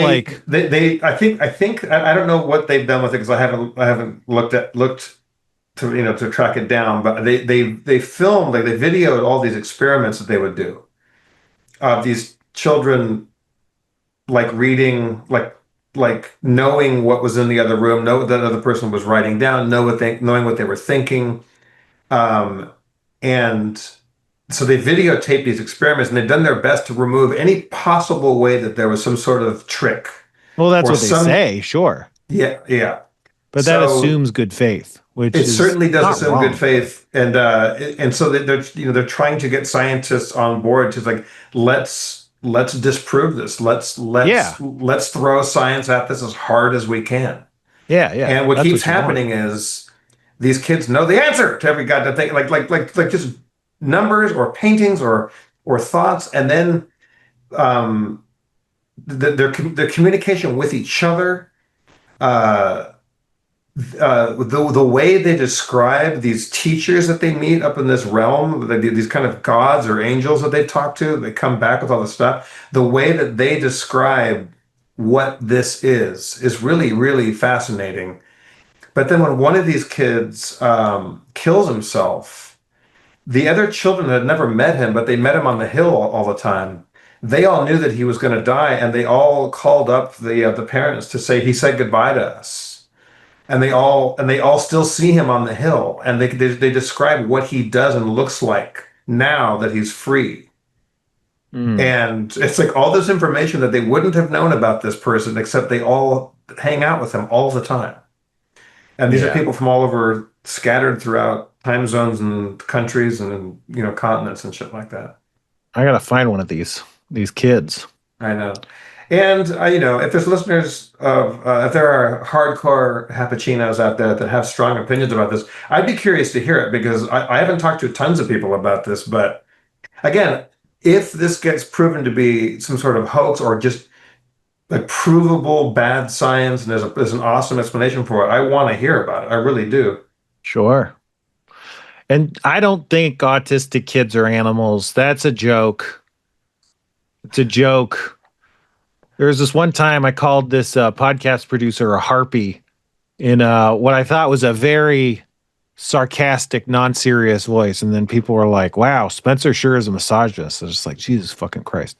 they I think I don't know what they've done with it because I haven't looked to to track it down, but they filmed like they videoed all these experiments that they would do of these children like reading like knowing what was in the other room, know what that other person was writing down, knowing what they were thinking, and so they videotaped these experiments and they've done their best to remove any possible way that there was some sort of trick. Well, that's Or what they say, sure. Yeah, yeah. But that assumes good faith, which it is certainly does not assume wrong. good faith, and so they're trying to get scientists on board to like let's disprove this. Let's throw science at this as hard as we can. Yeah, yeah. And what keeps happening is these kids know the answer to every goddamn thing, like just numbers or paintings or thoughts, and then their communication with each other. The way they describe these teachers that they meet up in this realm, these kind of gods or angels that they talk to, they come back with all this stuff. The way that they describe what this is really, really fascinating. But then when one of these kids kills himself, the other children had never met him, but they met him on the hill all the time. They all knew that he was going to die, and they all called up the parents to say he said goodbye to us. And they all still see him on the hill, and they describe what he does and looks like now that he's free. And it's like all this information that they wouldn't have known about this person, except they all hang out with him all the time. And these are people from all over, scattered throughout time zones and countries and continents and shit like that. I gotta find one of these kids. I know. And if there's listeners if there are hardcore Happuccinos out there that have strong opinions about this, I'd be curious to hear it because I haven't talked to tons of people about this. But again, if this gets proven to be some sort of hoax or just like provable bad science, and there's an awesome explanation for it, I want to hear about it. I really do. Sure. And I don't think autistic kids are animals. That's a joke. It's a joke. There was this one time I called this podcast producer a harpy in what I thought was a very sarcastic, non-serious voice. And then people were like, wow, Spencer sure is a misogynist. I was just like, Jesus fucking Christ.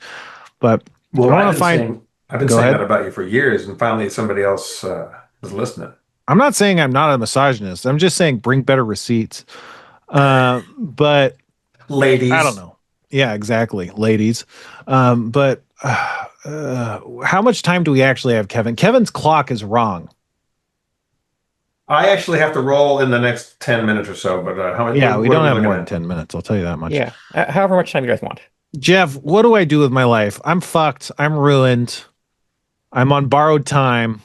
But well, I've been saying that about you for years, and finally somebody else is listening. I'm not saying I'm not a misogynist. I'm just saying bring better receipts. But ladies, I don't know. Yeah, exactly. Ladies. But how much time do we actually have, Kevin? Kevin's clock is wrong. I actually have to roll in the next 10 minutes or so, but how much? Yeah, we don't have more than 10 minutes. I'll tell you that much. Yeah, however much time you guys want. Jeff, what do I do with my life? I'm fucked. I'm ruined. I'm on borrowed time.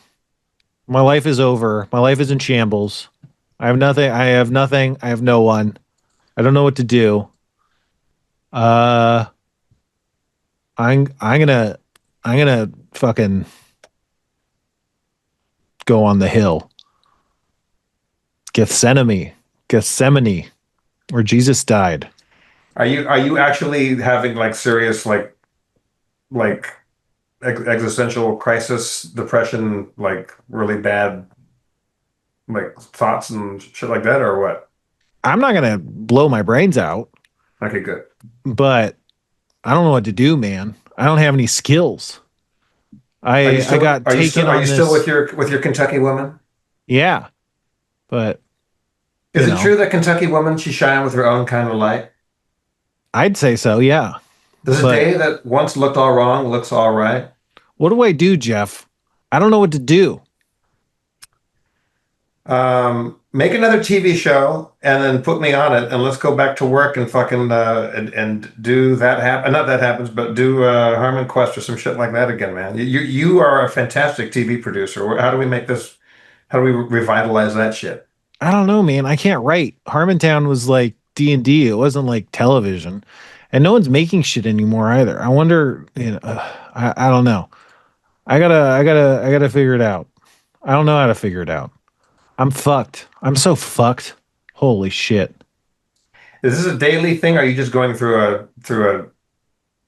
My life is over. My life is in shambles. I have nothing. I have no one. I don't know what to do. I'm gonna fucking go on the hill. Gethsemane, where Jesus died. Are you actually having like serious like existential crisis, depression, like really bad like thoughts and shit like that, or what? I'm not gonna blow my brains out. Okay, good. But I don't know what to do, man. I don't have any skills. I got taken on this. Are you still with your Kentucky woman? Yeah, but is it true that Kentucky woman, she shine with her own kind of light? I'd say so. Yeah. Does a day that once looked all wrong looks all right? What do I do, Jeff? I don't know what to do. Make another TV show and then put me on it, and let's go back to work and fucking and do that happen. Not that happens, but do Harmon Quest or some shit like that again, man. You are a fantastic TV producer. How do we make this? How do we revitalize that shit? I don't know, man. I can't write. Harmontown was like D&D. It wasn't like television, and no one's making shit anymore either. I wonder. I don't know. I gotta figure it out. I don't know how to figure it out. I'm fucked. I'm so fucked. Holy shit. Is this a daily thing? Or are you just going through a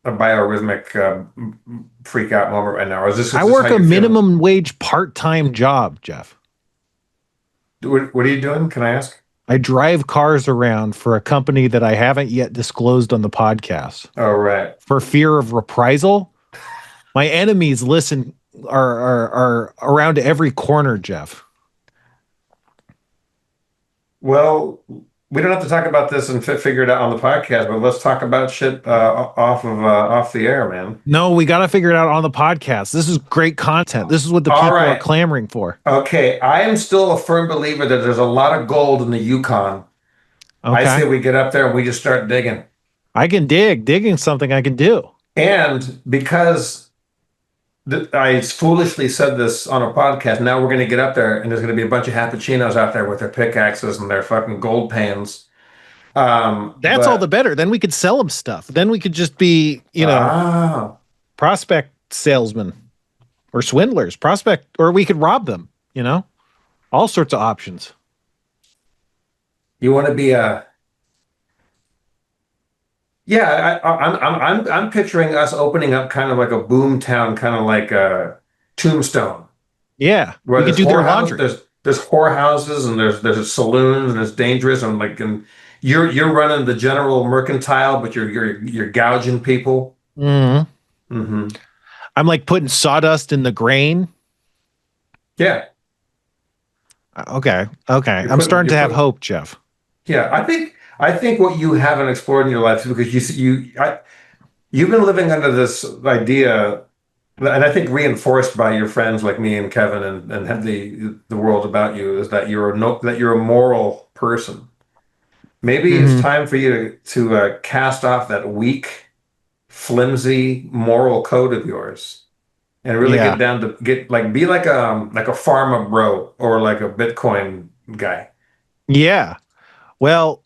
biorhythmic freak out moment right now? Or is this I work a minimum wage part-time job, Jeff. What are you doing? Can I ask? I drive cars around for a company that I haven't yet disclosed on the podcast. Oh, right. For fear of reprisal. My enemies are around every corner, Jeff. Well, we don't have to talk about this and figure it out on the podcast, but let's talk about shit off the air, man. No, we got to figure it out on the podcast. This is great content. This is what the people are clamoring for. Okay, I am still a firm believer that there's a lot of gold in the Yukon. Okay. I say we get up there and we just start digging. I can dig. Digging's something I can do. And because I foolishly said this on a podcast, now we're going to get up there and there's going to be a bunch of Hapachinos out there with their pickaxes and their fucking gold pans. That's all the better. Then we could sell them stuff. Then we could just be, prospect salesmen or swindlers, or we could rob them, all sorts of options. You want to be a... Yeah, I'm picturing us opening up kind of like a boom town, kind of like a Tombstone. Yeah, we could do their laundry. There's whorehouses and there's saloons and it's dangerous and you're running the general mercantile, but you're gouging people. Mm-hmm. Mm-hmm. I'm like putting sawdust in the grain. Yeah. Okay. I'm starting to have hope, Jeff. Yeah, I think what you haven't explored in your life is because you've been living under this idea, and I think reinforced by your friends like me and Kevin and the world about you, is that you're a moral person. Maybe it's time for you to cast off that weak, flimsy moral code of yours, and really get down to be like a pharma bro or like a Bitcoin guy. Yeah. Well,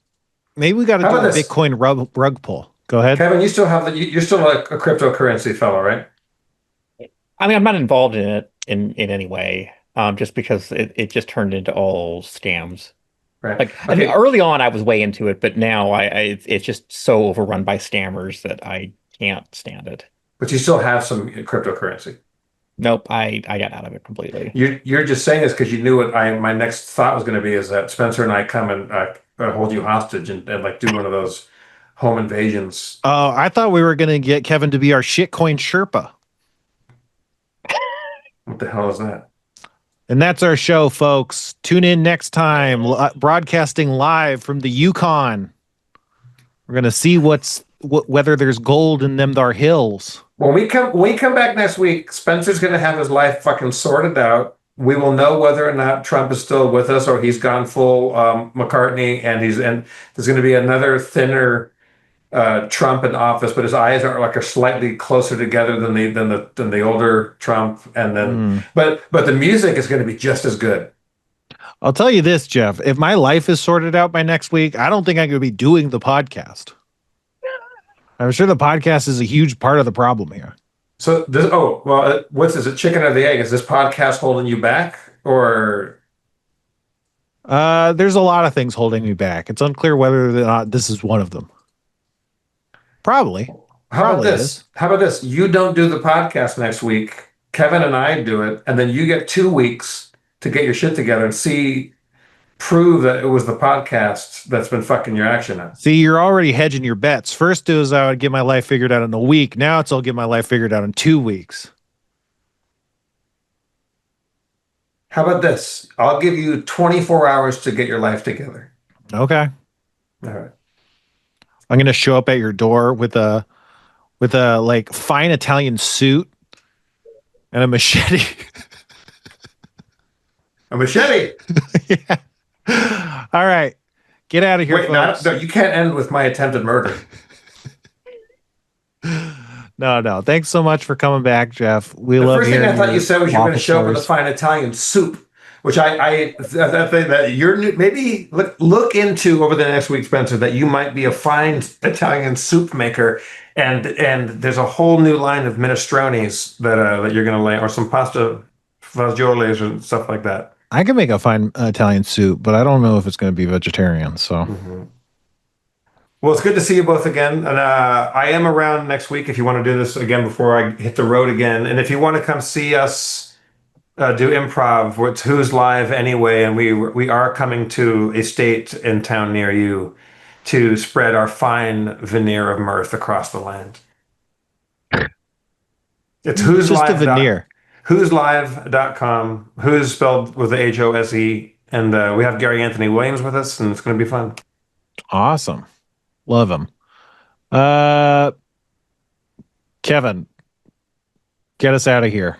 maybe we got to do a Bitcoin rug pull. Go ahead, Kevin. You still have you're still a cryptocurrency fellow, right? I mean, I'm not involved in it in any way, just because it just turned into all scams. Right. Like, okay. I mean, early on, I was way into it, but now it's just so overrun by scammers that I can't stand it. But you still have some cryptocurrency. Nope, I got out of it completely. You're just saying this because you knew what my next thought was going to be, is that Spencer and I come and hold you hostage and like do one of those home invasions. Oh, I thought we were going to get Kevin to be our shitcoin Sherpa. What the hell is that? And that's our show, folks. Tune in next time, broadcasting live from the Yukon. We're going to see whether there's gold in them thar hills. When we come back next week, Spencer's going to have his life fucking sorted out. We will know whether or not Trump is still with us or he's gone full McCartney, and there's going to be another thinner Trump in office, but his eyes are slightly closer together than the older Trump, and then but the music is going to be just as good. I'll tell you this, Jeff. If my life is sorted out by next week, I don't think I'm going to be doing the podcast. I'm sure the podcast is a huge part of the problem here. So what's this? A chicken or the egg? Is this podcast holding you back, or? There's a lot of things holding me back. It's unclear whether or not this is one of them. Probably. How about this? How about this? You don't do the podcast next week. Kevin and I do it, and then you get 2 weeks to get your shit together and prove that it was the podcast that's been fucking your action up. See, you're already hedging your bets. First it was I would get my life figured out in a week. Now I'll get my life figured out in 2 weeks. How about this? I'll give you 24 hours to get your life together. Okay. All right. I'm gonna show up at your door with a like fine Italian suit and a machete. A machete. Yeah. All right. Get out of here, Wait, folks. no, you can't end with my attempted murder. No. Thanks so much for coming back, Jeff. We love the first thing I thought you said was you were going to show up with a fine Italian soup, which I think that you're maybe look into over the next week, Spencer, that you might be a fine Italian soup maker, and there's a whole new line of minestrones that you're going to lay, or some pasta fagiolis and stuff like that. I can make a fine Italian soup, but I don't know if it's going to be vegetarian. So. Mm-hmm. Well, it's good to see you both again. And I am around next week if you want to do this again before I hit the road again. And if you want to come see us do improv, it's Who's Live anyway. And we are coming to a state in town near you to spread our fine veneer of mirth across the land. It's Who's just Live. A veneer. Who'slive.com. Who's spelled with the HOSE. And we have Gary Anthony Williams with us, and it's going to be fun. Awesome. Love him. Kevin, get us out of here.